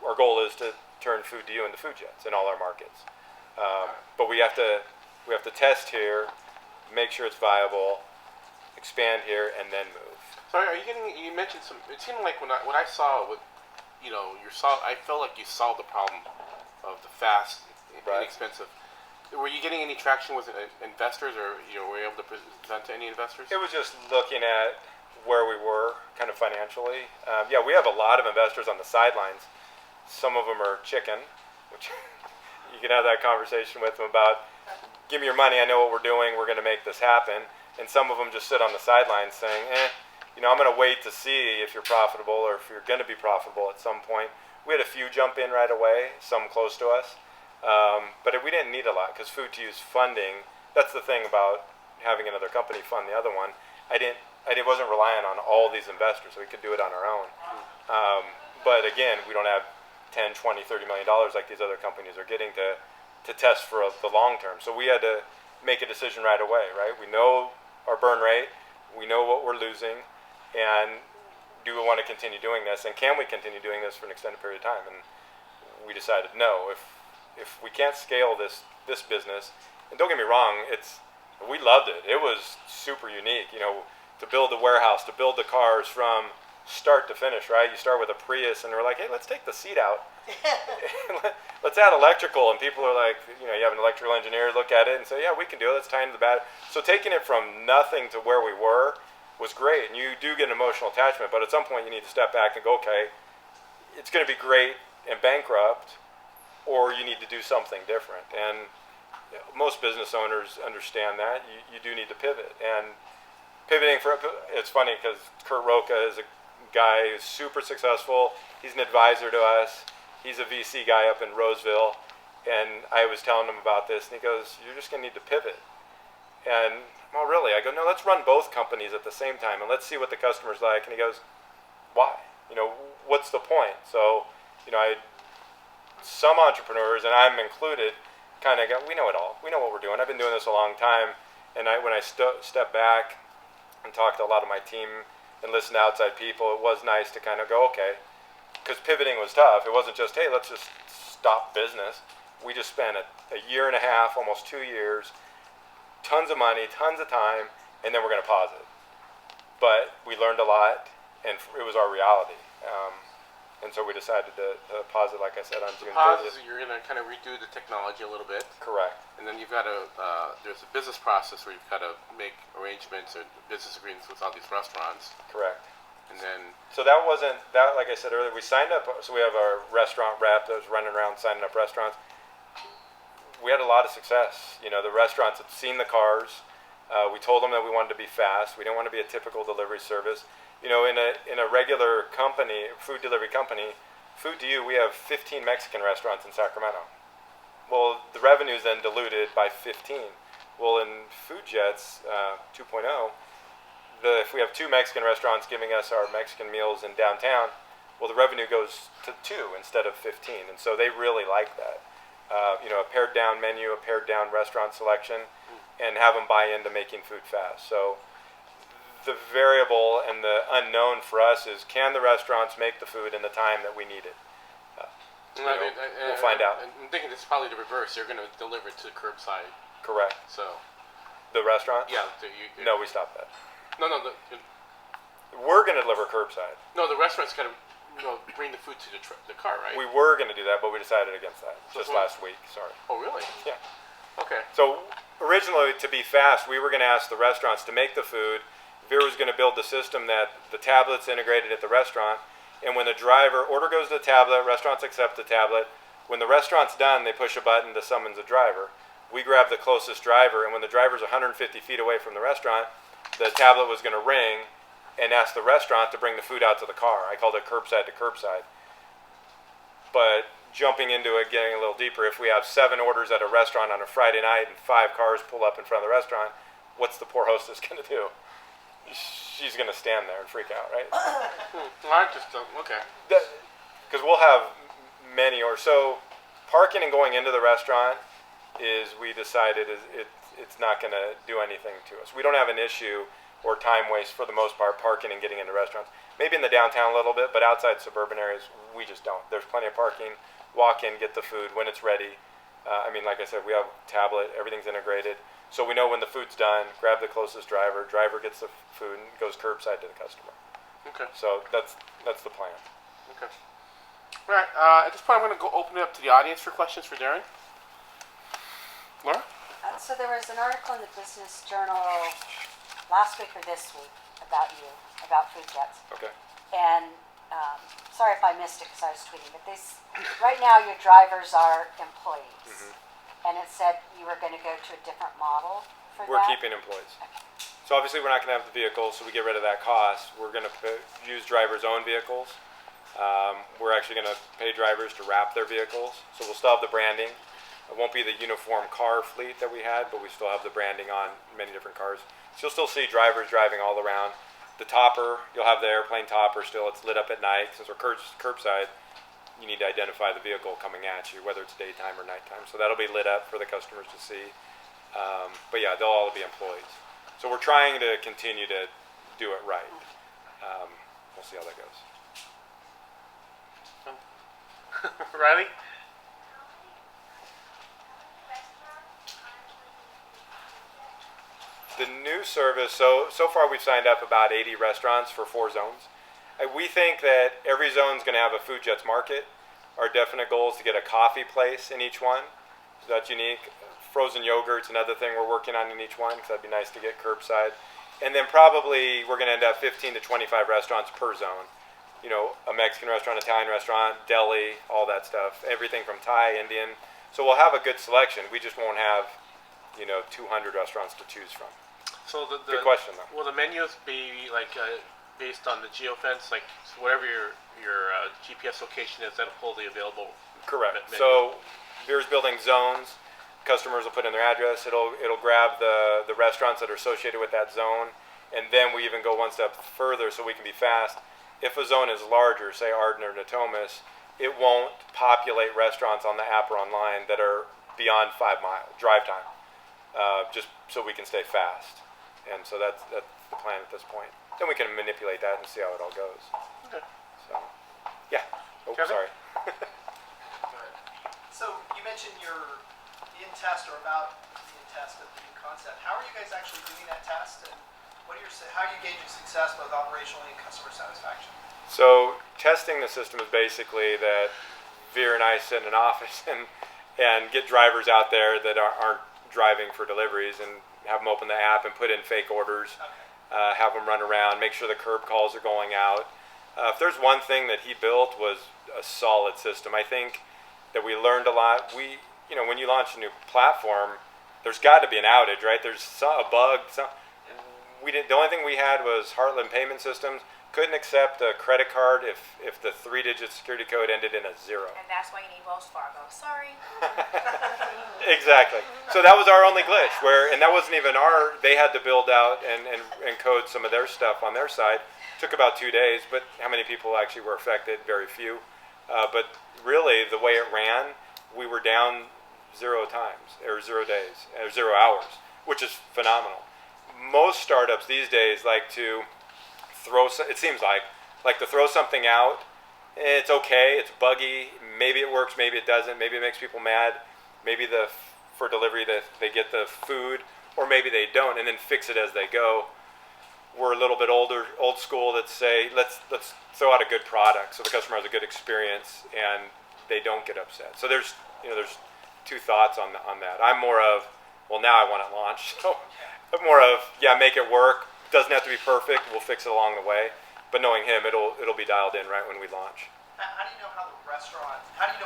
our goal is to turn Food to You into FoodJets in all our markets. But we have to test here, make sure it's viable, expand here, and then move. So you mentioned some, it seemed like when I saw with, I felt like you solved the problem of the fast, Right. inexpensive. Were you getting any traction with investors, or were you able to present to any investors? It was just looking at where we were kind of financially. We have a lot of investors on the sidelines. Some of them are chicken, which you can have that conversation with them about, give me your money, I know what we're doing, we're going to make this happen. And some of them just sit on the sidelines saying, I'm going to wait to see if you're profitable or if you're going to be profitable at some point. We had a few jump in right away, some close to us. But we didn't need a lot because Food to You's funding, that's the thing about having another company fund the other one. I wasn't relying on all these investors, so we could do it on our own. But again, we don't have 10, 20, $30 million like these other companies are getting to test for the long term. So we had to make a decision right away, right? We know our burn rate, we know what we're losing, and do we want to continue doing this, and can we continue doing this for an extended period of time? And we decided no. If we can't scale this business, and don't get me wrong, we loved it. It was super unique, to build the warehouse, to build the cars from start to finish, right? You start with a Prius, and we're like, hey, let's take the seat out. Let's add electrical, and people are like, you have an electrical engineer look at it and say, yeah, we can do it. Let's tie into the battery. So taking it from nothing to where we were was great, and you do get an emotional attachment, but at some point you need to step back and go, okay, it's going to be great and bankrupt, or you need to do something different. And most business owners understand that. You do need to pivot. And pivoting it's funny because Kurt Roca is a guy who's super successful. He's an advisor to us. He's a VC guy up in Roseville. And I was telling him about this, and he goes, you're just going to need to pivot. And, really? I go, no, let's run both companies at the same time, and let's see what the customer's like. And he goes, why? What's the point? So, some entrepreneurs, and I'm included, kind of go, we know it all. We know what we're doing. I've been doing this a long time. And when I step back and talk to a lot of my team and listen to outside people, it was nice to kind of go, okay, because pivoting was tough. It wasn't just, hey, let's just stop business. We just spent a year and a half, almost 2 years, tons of money, tons of time, and then we're going to pause it. But we learned a lot, and it was our reality. And so we decided to pause it, like I said, on June 30th. You're going to kind of redo the technology a little bit. Correct. And then you've got to, there's a business process where you've got to make arrangements or business agreements with all these restaurants. Correct. And then... So that wasn't, like I said earlier, we signed up, so we have our restaurant rep that was running around signing up restaurants. We had a lot of success. The restaurants had seen the cars. We told them that we wanted to be fast. We didn't want to be a typical delivery service. In a regular company, food delivery company, Food to You, we have 15 Mexican restaurants in Sacramento. Well, the revenue is then diluted by 15. Well, in FoodJets 2.0, if we have 2 Mexican restaurants giving us our Mexican meals in downtown, well, the revenue goes to 2 instead of 15. And so they really like that. A pared down menu, a pared down restaurant selection, and have them buy into making food fast. So the variable and the unknown for us is, can the restaurants make the food in the time that we need it? We'll find out. I'm thinking it's probably the reverse. They're going to deliver it to curbside. Correct. So the restaurant? Yeah. No, we stopped that. No. We're going to deliver curbside. No, the restaurant's got to bring the food to the car, right? We were going to do that, but we decided against that last week. Sorry. Oh, really? Yeah. Okay. So originally, to be fast, we were going to ask the restaurants to make the food. Veer was going to build the system that the tablet's integrated at the restaurant, and when the order goes to the tablet, restaurants accept the tablet. When the restaurant's done, they push a button to summons a driver. We grab the closest driver, and when the driver's 150 feet away from the restaurant, the tablet was going to ring and ask the restaurant to bring the food out to the car. I called it curbside to curbside. But jumping into it, getting a little deeper, if we have 7 orders at a restaurant on a Friday night and 5 cars pull up in front of the restaurant, what's the poor hostess going to do? She's going to stand there and freak out, right? I just don't. Okay. Because we'll have many or so. Parking and going into the restaurant we decided it's not going to do anything to us. We don't have an issue or time waste for the most part parking and getting into restaurants. Maybe in the downtown a little bit, but outside suburban areas, we just don't. There's plenty of parking. Walk in, get the food when it's ready. Like I said, we have tablet. Everything's integrated. So we know when the food's done, grab the closest driver. Driver gets the food and goes curbside to the customer. Okay. So that's the plan. Okay. All right. At this point, I'm going to go open it up to the audience for questions for Darren. Laura? So there was an article in the Business Journal last week or this week about FoodJets. Okay. And sorry if I missed it because I was tweeting, but right now your drivers are employees. Mm-hmm. And it said you were going to go to a different model for We're that? keeping employees. Okay. So obviously we're not going to have the vehicles, so we get rid of that cost. We're going to use drivers' own vehicles. We're actually going to pay drivers to wrap their vehicles. So we'll still have the branding. It won't be the uniform car fleet that we had, but we still have the branding on many different cars. So you'll still see drivers driving all around. The topper, you'll have the airplane topper still. It's lit up at night. Since we're curbside, you need to identify the vehicle coming at you, whether it's daytime or nighttime. So that'll be lit up for the customers to see. But yeah, they'll all be employees. So we're trying to continue to do it right. We'll see how that goes. Riley? The new service, so far we've signed up about 80 restaurants for 4 zones. We think that every zone is going to have a FoodJets market. Our definite goal is to get a coffee place in each one. So that's unique. Frozen yogurt's another thing we're working on in each one, because that'd be nice to get curbside. And then probably we're going to end up 15 to 25 restaurants per zone. A Mexican restaurant, Italian restaurant, deli, all that stuff. Everything from Thai, Indian. So we'll have a good selection. We just won't have, 200 restaurants to choose from. So good question, though. Will the menus be based on the geofence, so whatever your GPS location is, that'll pull the available? Correct. Menu. So Veer's building zones. Customers will put in their address. It'll grab the restaurants that are associated with that zone, and then we even go one step further so we can be fast. if a zone is larger, say Arden or Natomas, it won't populate restaurants on the app or online that are beyond 5 mile drive time, just so we can stay fast. And so that's the plan at this point. Then we can manipulate that and see how it all goes. Okay. So, yeah. Oh, Kevin? sorry. Go ahead. So you mentioned you're in test or about to be in test of the new concept. How are you guys actually doing that test, and how are you gauging success both operationally and customer satisfaction? So testing the system is basically that Veer and I sit in an office and get drivers out there that aren't driving for deliveries and have them open the app and put in fake orders, Okay. have them run around, make sure the curb calls are going out. If there's one thing that he built was a solid system. I think that we learned a lot. When you launch a new platform, there's got to be an outage, right? There's a bug. The only thing we had was Heartland Payment Systems. Couldn't accept a credit card if the 3-digit security code ended in a 0. And that's why you need Wells Fargo. Sorry. Exactly. So that was our only glitch, and that wasn't even they had to build out and code some of their stuff on their side. Took about 2 days, but how many people actually were affected? Very few. But really, the way it ran, we were down 0 times, or 0 days, or 0 hours, which is phenomenal. Most startups these days like to it seems like to throw something out. It's okay, it's buggy, maybe it works, maybe it doesn't, maybe it makes people mad, maybe for delivery that they get the food, or maybe they don't, and then fix it as they go. We're a little bit old school that say, let's throw out a good product so the customer has a good experience and they don't get upset. So there's 2 thoughts on that. I'm more of, well, now I want it launched. So I'm more of, make it work. Doesn't have to be perfect. We'll fix it along the way. But knowing him, it'll be dialed in right when we launch. How do you know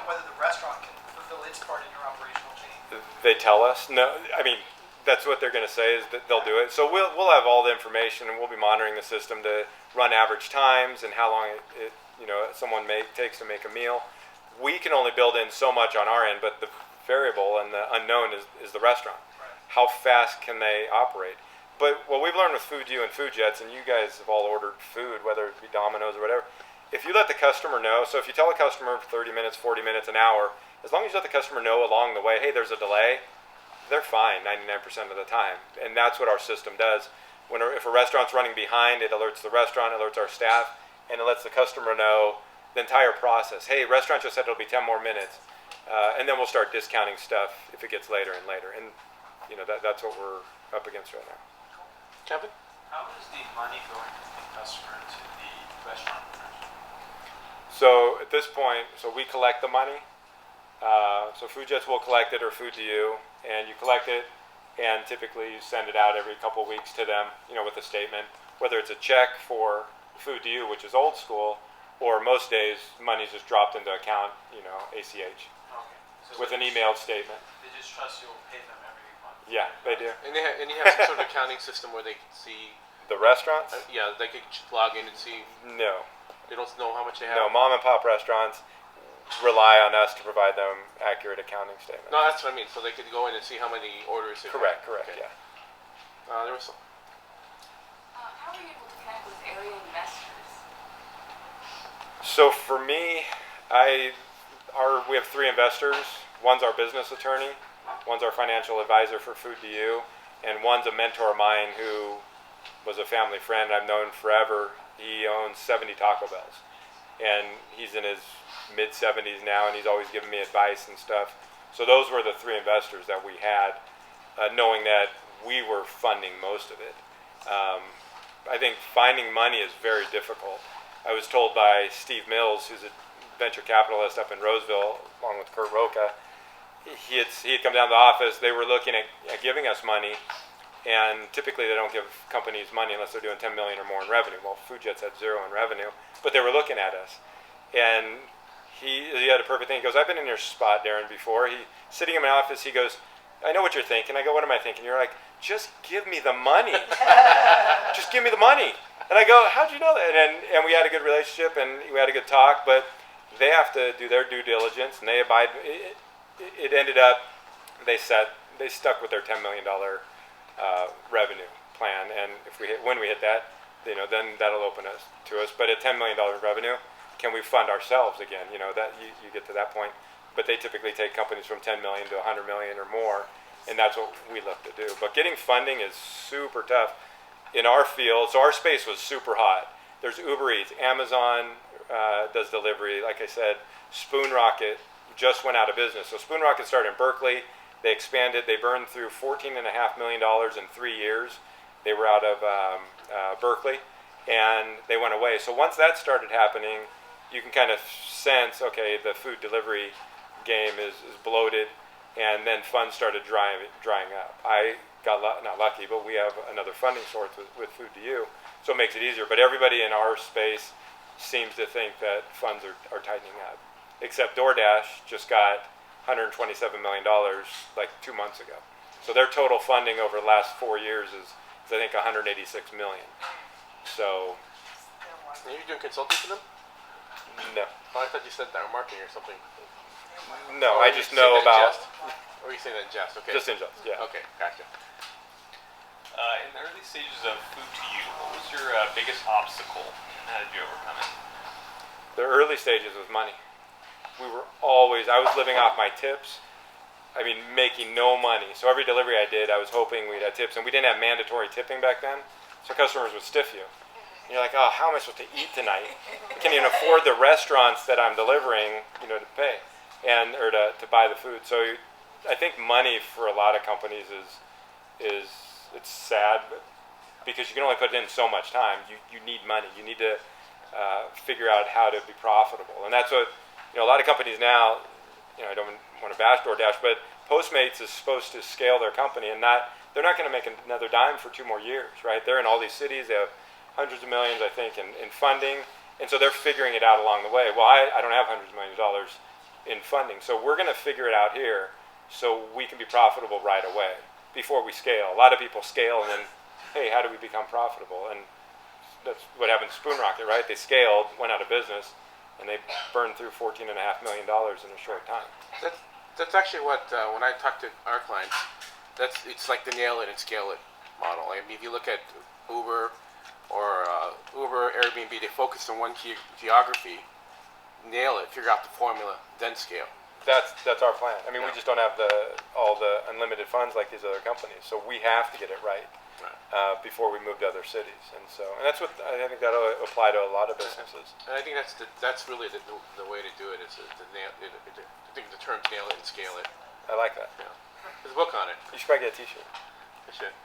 whether the restaurant can fulfill its part in your operational chain? They tell us. No, I mean, that's what they're going to say is that they'll do it. So we'll have all the information, and we'll be monitoring the system to run average times and how long someone takes to make a meal. We can only build in so much on our end, but the variable and the unknown is the restaurant. Right. How fast can they operate? But what we've learned with FoodU and FoodJets, and you guys have all ordered food, whether it be Domino's or whatever, if you let the customer know, so if you tell a customer 30 minutes, 40 minutes, an hour, as long as you let the customer know along the way, hey, there's a delay, they're fine 99% of the time. And that's what our system does. If a restaurant's running behind, it alerts the restaurant, alerts our staff, and it lets the customer know the entire process. Hey, restaurant just said it'll be 10 more minutes. And then we'll start discounting stuff if it gets later and later. And that's what we're up against right now. Kevin? How is the money going from the customer to the restaurant owners? So at this point, we collect the money. So FoodJets will collect it, or FoodU, and you collect it, and typically you send it out every couple of weeks to them, with a statement, whether it's a check for FoodU, which is old school, or most days money's just dropped into account, ACH, Okay. So with an emailed statement. They just trust you'll pay them every month. Yeah, they do. And you have some sort of accounting system where they can see, The restaurants? they could log in and see, No. they don't know how much they have. No, mom and pop restaurants rely on us to provide them accurate accounting statements. No, that's what I mean. So they could go in and see how many orders they've Correct, had. Okay. yeah. There was some. How are you able to connect with area investors? So for me, we have 3 investors. One's our business attorney, one's our financial advisor for FoodU, and one's a mentor of mine who was a family friend I've known forever. He owns 70 Taco Bells, and he's in his mid-70s now, and he's always giving me advice and stuff. So those were the 3 investors that we had, knowing that we were funding most of it. I think finding money is very difficult. I was told by Steve Mills, who's a venture capitalist up in Roseville, along with Kurt Roca, he had come down to the office. They were looking at giving us money, and typically they don't give companies money unless they're doing $10 million or more in revenue. Well, FoodJets had 0 in revenue, but they were looking at us. And he had a perfect thing. He goes, I've been in your spot, Darren, before. Sitting in my office, he goes, I know what you're thinking. I go, what am I thinking? You're like, just give me the money. Just give me the money. And I go, how'd you know that? And we had a good relationship, and we had a good talk, but they have to do their due diligence, and they abide. It ended up, they stuck with their $10 million revenue plan, and when we hit that, then that'll open us to us. But at $10 million revenue, can we fund ourselves again? That you get to that point. But they typically take companies from 10 million to 100 million or more, and that's what we look to do. But getting funding is super tough in our field. So our space was super hot. There's Uber Eats, Amazon does delivery. Like I said, Spoon Rocket just went out of business. So Spoon Rocket started in Berkeley. They expanded. They burned through $14.5 million in 3 years. They were out of Berkeley, and they went away. So once that started happening, you can kind of sense, okay, the food delivery game is bloated, and then funds started drying up. I got not lucky, but we have another funding source with Food to You, so it makes it easier. But everybody in our space seems to think that funds are tightening up, except DoorDash just got $127 million like 2 months ago. So their total funding over the last 4 years is I think $186 million. So. Are you doing consulting for them? No. Oh, I thought you said that marketing or something. No, I just know about. Or you saying that in jest? Okay. Just in jest, yeah. Okay, gotcha. In the early stages of Food to You, what was your biggest obstacle, and how did you overcome it? The early stages was money. I was living off my tips. I mean, making no money. So every delivery I did, I was hoping we'd have tips. And we didn't have mandatory tipping back then, so customers would stiff you. And you're like, oh, how am I supposed to eat tonight? I can't even afford the restaurants that I'm delivering, to pay or to buy the food. So I think money for a lot of companies is it's sad, because you can only put in so much time. You need money. You need to figure out how to be profitable, and that's what a lot of companies now. I don't want to bash DoorDash, but Postmates is supposed to scale their company, and they're not going to make another dime for 2 more years, right? They're in all these cities. They have hundreds of millions, I think, in funding, and so they're figuring it out along the way. Well, I don't have hundreds of millions of dollars in funding, so we're going to figure it out here so we can be profitable right away before we scale. A lot of people scale and then, hey, how do we become profitable? And that's what happened to Spoon Rocket, right? They scaled, went out of business, and they burned through $14.5 million in a short time. That's actually what when I talk to our clients, it's like the nail it and scale it model. I mean, if you look at Uber or Airbnb, they focus on one geography, nail it, figure out the formula, then scale. That's our plan. I mean, we just don't have all the unlimited funds like these other companies, so we have to get it right before we move to other cities. And that's what I think that'll apply to a lot of businesses. And I think that's really the way to do it. Is to nail it. I think the term nail it and scale it. I like that. Yeah. There's a book on it. You should probably get a T-shirt. I should.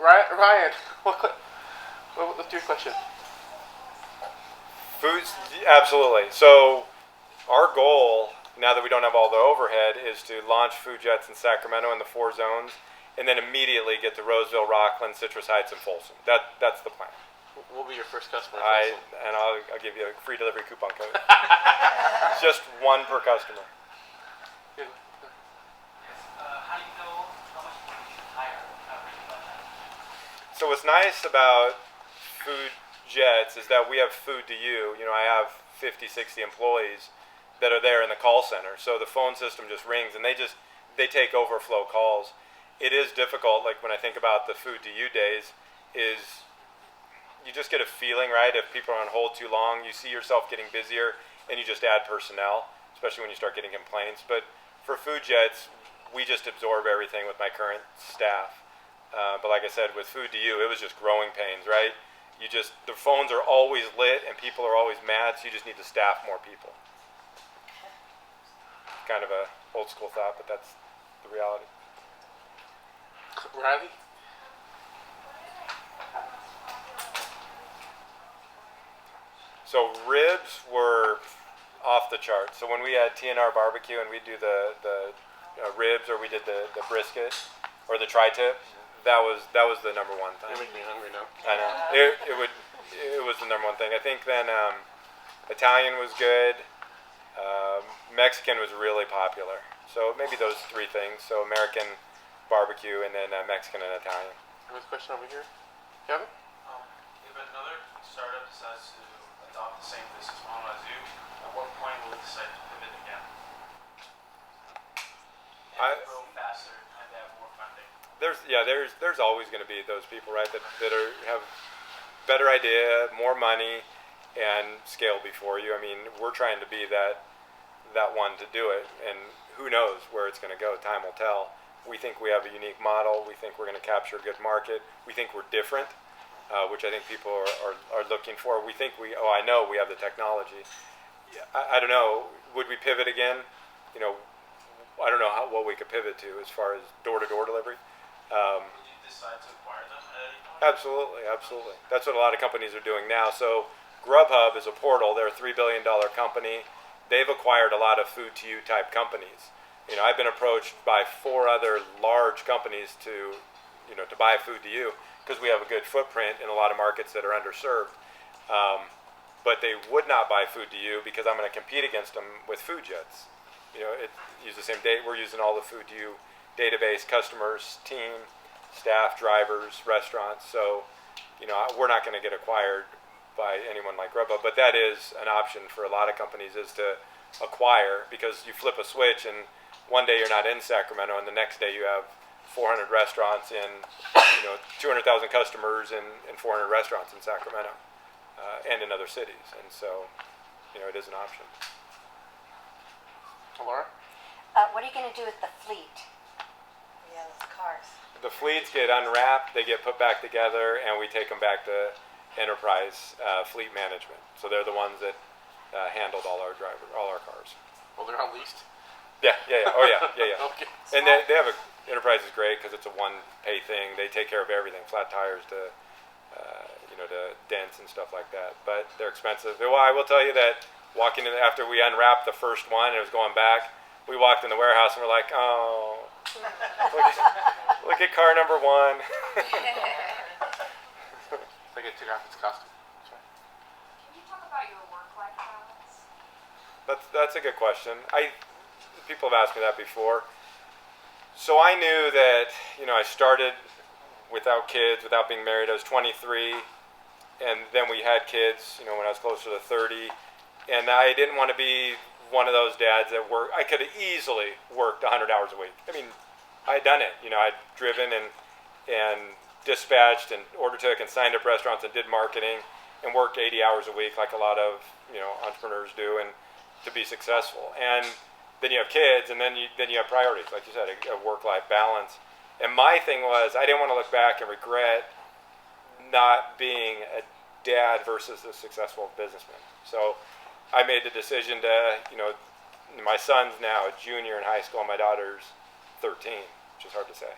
Ryan, what's your question? Foods, absolutely. So our goal, now that we don't have all the overhead, is to launch FoodJets in Sacramento in the 4 zones, and then immediately get to Roseville, Rockland, Citrus Heights, and Folsom. That's the plan. We'll be your first customer. I'll give you a free delivery coupon code. Just one per customer. How do you know how much money you should hire? How do you know that? So what's nice about FoodJets is that we have Food to You. I have 50, 60 employees that are there in the call center. So the phone system just rings, and they take overflow calls. It is difficult, like when I think about the Food to You days, is you just get a feeling, right? If people are on hold too long, you see yourself getting busier, and you just add personnel, especially when you start getting complaints. But for FoodJets, we just absorb everything with my current staff. But like I said, with Food to You, it was just growing pains, right? The phones are always lit, and people are always mad, so you just need to staff more people. Kind of a old school thought, but that's the reality. Riley? So ribs were off the charts. So when we had TNR barbecue and we'd do the ribs, or we did the brisket or the tri-tip, that was the number one thing. You're making me hungry now. I know. It was the number one thing. I think then Italian was good. Mexican was really popular. So maybe those 3 things. So American, barbecue, and then Mexican and Italian. There's a question over here. Kevin? If another startup decides to adopt the same business model as you, at what point will it decide to pivot again? And grow faster and have more funding? There's always going to be those people, right, that have better idea, more money, and scale before you. I mean, we're trying to be that one to do it, and who knows where it's going to go. Time will tell. We think we have a unique model. We think we're going to capture a good market. We think we're different, which I think people are looking for. We think I know we have the technology. I don't know. Would we pivot again? You know, I don't know what we could pivot to as far as door-to-door delivery. Would you decide to acquire them at any point? Absolutely. That's what a lot of companies are doing now. So Grubhub is a portal. They're a $3 billion company. They've acquired a lot of food-to-you type companies. You know, I've been approached by 4 other large companies to buy food-to-you because we have a good footprint in a lot of markets that are underserved. But they would not buy food-to-you because I'm going to compete against them with FoodJets. You know, use the same data. We're using all the food-to-you database, customers, team, staff, drivers, restaurants. So, you know, we're not going to get acquired by anyone like Grubhub. But that is an option for a lot of companies, is to acquire, because you flip a switch and one day you're not in Sacramento and the next day you have 400 restaurants in, 200,000 customers and 400 restaurants in Sacramento and in other cities. And so, it is an option. Laura? What are you going to do with the fleet? Yeah, those cars. The fleets get unwrapped, they get put back together, and we take them back to enterprise fleet management. So they're the ones that handled all our cars. Well, they're not leased. Yeah. Oh, yeah. Okay. And they have enterprise is great because it's a one-pay thing. They take care of everything, flat tires to dents and stuff like that. But they're expensive. Well, I will tell you that walking in after we unwrapped the first one and it was going back, we walked in the warehouse and we're like, oh, look at car number 1. Like it took off its costume. Can you talk about your work-life balance? That's a good question. People have asked me that before. So I knew that, I started without kids, without being married. I was 23, and then we had kids, when I was closer to 30. And I didn't want to be one of those dads that I could have easily worked 100 hours a week. I mean, I had done it. I'd driven and dispatched and order took and signed up restaurants and did marketing and worked 80 hours a week like a lot of, entrepreneurs do, and to be successful. And then you have kids, and then you have priorities, like you said, a work-life balance. And my thing was, I didn't want to look back and regret not being a dad versus a successful businessman. So I made the decision to, my son's now a junior in high school, and my daughter's 13, which is hard to say.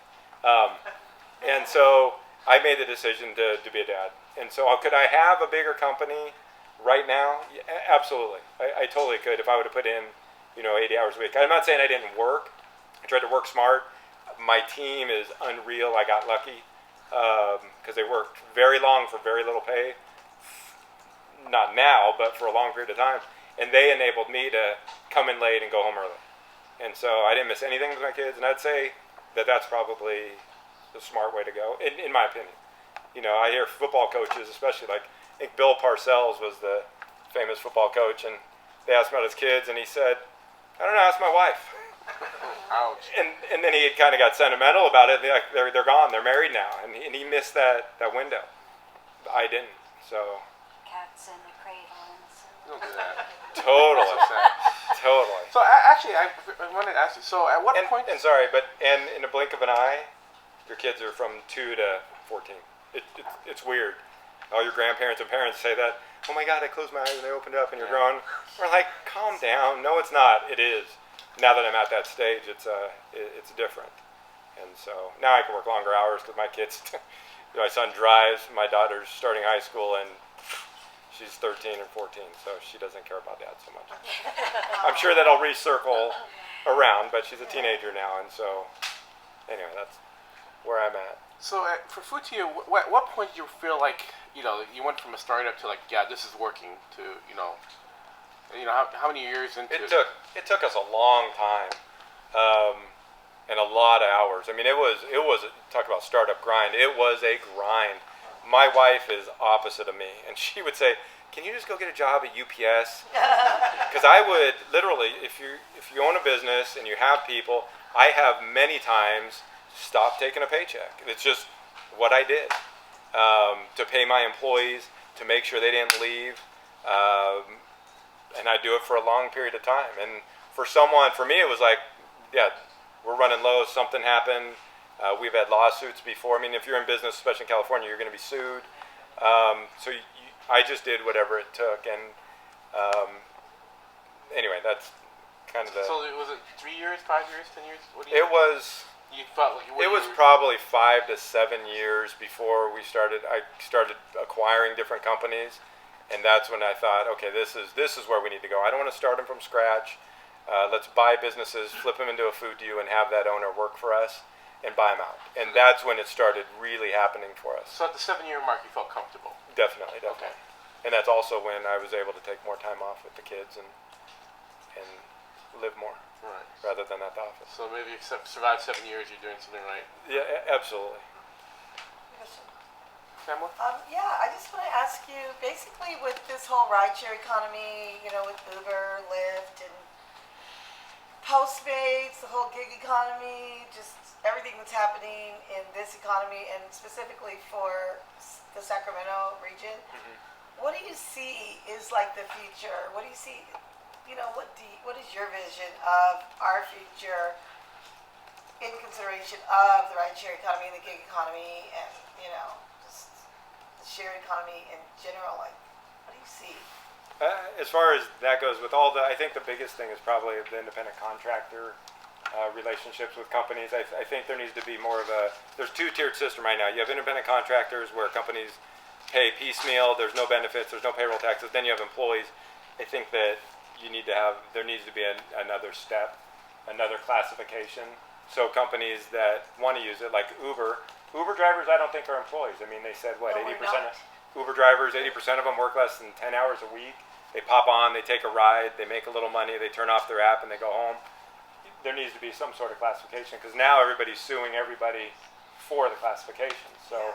And so I made the decision to be a dad. And so could I have a bigger company right now? Yeah, absolutely. I totally could if I would have put in, 80 hours a week. I'm not saying I didn't work. I tried to work smart. My team is unreal. I got lucky because they worked very long for very little pay. Not now, but for a long period of time. And they enabled me to come in late and go home early. And so I didn't miss anything with my kids. And I'd say that that's probably the smart way to go, in my opinion. I hear football coaches, especially I think Bill Parcells was the famous football coach, and they asked about his kids, and he said, I don't know, ask my wife. Ouch. And then he kind of got sentimental about it. They're gone. They're married now, and he missed that window. I didn't. So Cats in the cradle and so. Don't do that. totally. So actually, I wanted to ask you. So at what point? And sorry, but in a blink of an eye, your kids are from 2 to 14. It's weird. All your grandparents and parents say that. Oh my God, I closed my eyes and they opened up, and you're growing. We're like, calm down. No, it's not. It is. Now that I'm at that stage, it's different. And so now I can work longer hours because my kids, my son drives. My daughter's starting high school, and she's 13 and 14, so she doesn't care about dad so much. I'm sure that'll recircle around, but she's a teenager now, and so anyway, that's where I'm at. So for FoodTU, what point did you feel like you went from a startup to this is working to how many years into it? It took us a long time, and a lot of hours. I mean, it was talk about startup grind. It was a grind. My wife is opposite of me, and she would say, "Can you just go get a job at UPS?" Because I would literally, if you own a business and you have people, I have many times stopped taking a paycheck. It's just what I did. to pay my employees, to make sure they didn't leave. And I do it for a long period of time. And for me, it was like, yeah, we're running low. Something happened. We've had lawsuits before. I mean, if you're in business, especially in California, you're going to be sued. I just did whatever it took. And anyway, that's kind of the. So was it 3 years, 5 years, 10 years? What do you It was. You felt like It was probably 5 to 7 years before I started acquiring different companies, and that's when I thought, okay, this is where we need to go. I don't want to start them from scratch. Let's buy businesses, flip them into a food to you, and have that owner work for us, and buy them out. And that's when it started really happening for us. So at the 7-year mark, you felt comfortable. Definitely. Okay. And that's also when I was able to take more time off with the kids and live more. Right. Rather than at the office. So maybe survive 7 years, you're doing something right. Yeah, absolutely. Pamela? I just want to ask you, basically with this whole rideshare economy, with Uber, Lyft, and Postmates, the whole gig economy, just everything that's happening in this economy, and specifically for the Sacramento region, what do you see is like the future? What do you see? What is your vision of our future in consideration of the rideshare economy and the gig economy and, just the shared economy in general? Like, what do you see? As far as that goes, I think the biggest thing is probably the independent contractor relationships with companies. I think there needs to be more of there's two-tiered system right now. You have independent contractors where companies pay piecemeal, there's no benefits, there's no payroll taxes, then you have employees. I think that there needs to be another step, another classification. So companies that want to use it, like Uber drivers, I don't think are employees. I mean, they said, what, 80% of Uber drivers, 80% of them work less than 10 hours a week. They pop on, they take a ride, they make a little money, they turn off their app, and they go home. There needs to be some sort of classification, because now everybody's suing everybody for the classification. So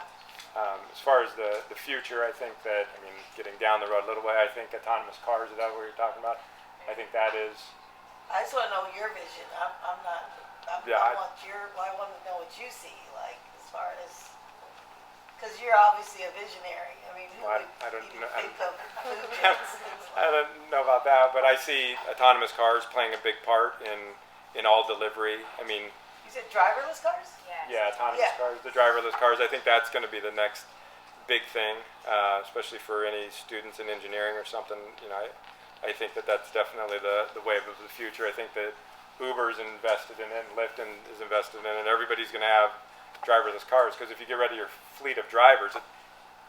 as far as the future, I think that, getting down the road a little way, I think autonomous cars, is that what you're talking about? I think that is. I just want to know your vision. I want to know what you see, like, as far as, because you're obviously a visionary. Who Well, would I don't even know. think of FoodJets? I don't know about that, but I see autonomous cars playing a big part in all delivery. You said driverless cars? Yeah, autonomous cars, the driverless cars. I think that's going to be the next big thing, especially for any students in engineering or something. I think that's definitely the wave of the future. I think that Uber's invested in it, and Lyft is invested in it, and everybody's going to have driverless cars, because if you get rid of your fleet of drivers,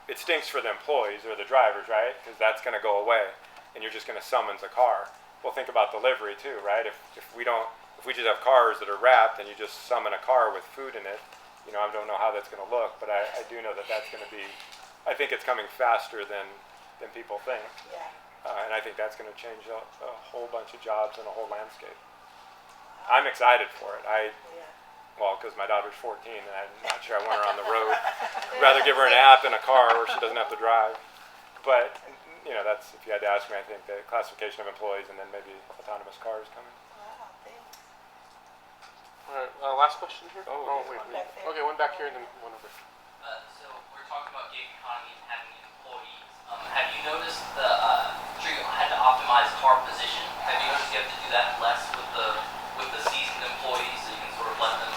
it stinks for the employees or the drivers, right? Because that's going to go away, and you're just going to summons a car. Well, think about delivery too, right? If we just have cars that are wrapped and you just summon a car with food in it, I don't know how that's going to look, but I do know that that's going to be. I think it's coming faster than people think. Yeah. And I think that's going to change a whole bunch of jobs and a whole landscape. I'm excited for it. Because my daughter's 14 and I'm not sure I want her on the road. I'd rather give her an app in a car where she doesn't have to drive. But, that's, if you had to ask me, I think the classification of employees and then maybe autonomous cars coming. Wow, thanks. All right, last question here. Wait. Okay, one back here and then one over. So we're talking about gig economy and having employees. Have you noticed sure you had to optimize car position? Have you noticed you have to do that less with the seasoned employees, so you can sort of let them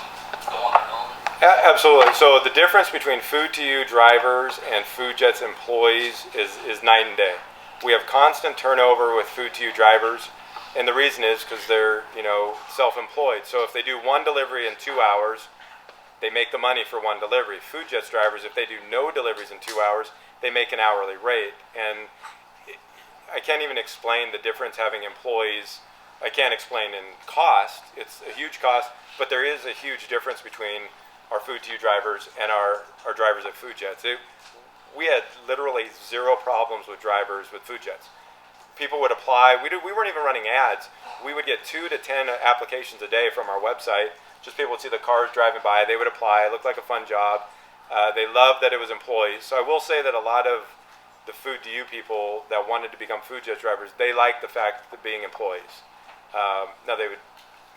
go on their own? Absolutely. So the difference between Food to You drivers and FoodJets employees is night and day. We have constant turnover with Food to You drivers, and the reason is because they're self-employed. So if they do one delivery in 2 hours, they make the money for one delivery. FoodJets drivers, if they do no deliveries in 2 hours, they make an hourly rate. And I can't even explain the difference having employees. I can't explain in cost. It's a huge cost, but there is a huge difference between our Food to You drivers and our drivers at FoodJets. We had literally zero problems with drivers with FoodJets. People would apply. We weren't even running ads. We would get 2 to 10 applications a day from our website. Just people would see the cars driving by. They would apply. It looked like a fun job. They loved that it was employees. So I will say that a lot of the Food to You people that wanted to become FoodJets drivers, they liked the fact of being employees. Now they would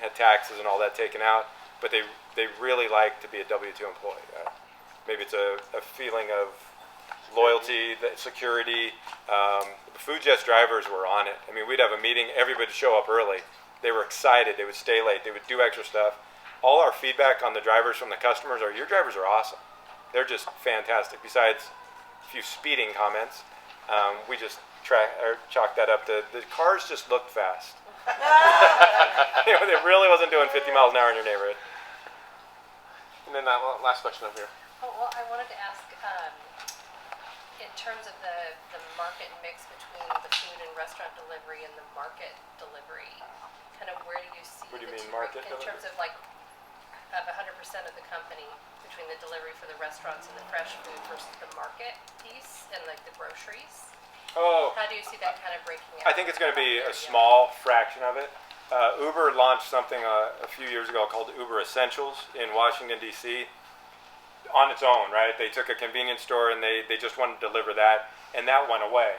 have taxes and all that taken out, but they really liked to be a W-2 employee. Maybe It's a feeling of loyalty, security. The FoodJets drivers were on it. I mean, we'd have a meeting, everybody would show up early. They were excited. They would stay late. They would do extra stuff. All our feedback on the drivers from the customers are, your drivers are awesome. They're just fantastic. Besides a few speeding comments, we just chalked that up to the cars just looked fast. It really wasn't doing 50 miles an hour in your neighborhood. And then last question over here. Oh, well, I wanted to ask, in terms of the market mix between the food and restaurant delivery and the market delivery, kind of where do you see What do you the mean, two- market in delivery? terms of like of 100% of the company between the delivery for the restaurants and the fresh food versus the market piece and like the groceries? Oh, How do you see that kind of breaking out? I think it's going to be a Yeah. small fraction of it. Uber launched something a few years ago called Uber Essentials in Washington, D.C. on its own, right? They took a convenience store and they just wanted to deliver that, and that went away.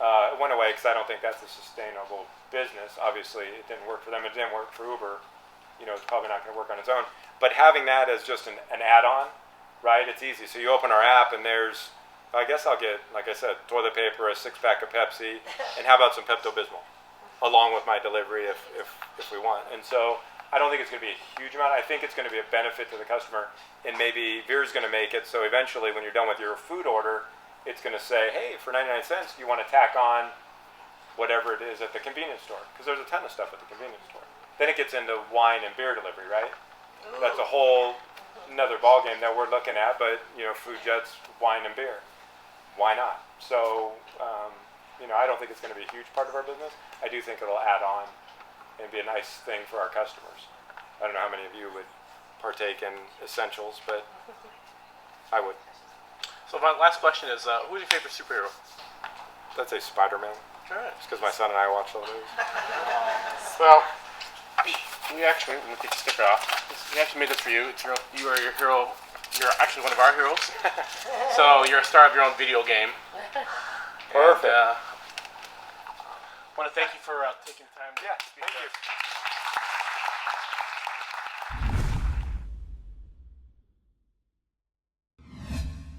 It went away because I don't think that's a sustainable business. Obviously, it didn't work for them. It didn't work for Uber. It's probably not going to work on its own. But having that as just an add-on, right? It's easy. So you open our app and there's, I guess I'll get, like I said, toilet paper, a 6-pack of Pepsi, and how about some Pepto-Bismol, along with my delivery if we want. And so I don't think it's going to be a huge amount. I think it's going to be a benefit to the customer, and maybe Veer's going to make it so eventually when you're done with your food order, it's going to say, hey, for 99 cents, you want to tack on whatever it is at the convenience store, because there's a ton of stuff at the convenience store. Then it gets into wine and beer delivery, right? That's a whole another ballgame that we're looking at, but FoodJets, wine and beer. Why not? So, I don't think it's going to be a huge part of our business. I do think it'll add on and be a nice thing for our customers. I don't know how many of you would partake in essentials, but I would. So my last question is, who's your favorite superhero? Let's say Spider-Man. All right. It's because my son and I watch those movies. Well, we actually, I'm going to take the sticker off. We actually made this for you. You are your hero. You're actually one of our heroes. So you're a star of your own video game. Perfect. And, I want to thank you for taking time to Yeah, speak thank to you. us.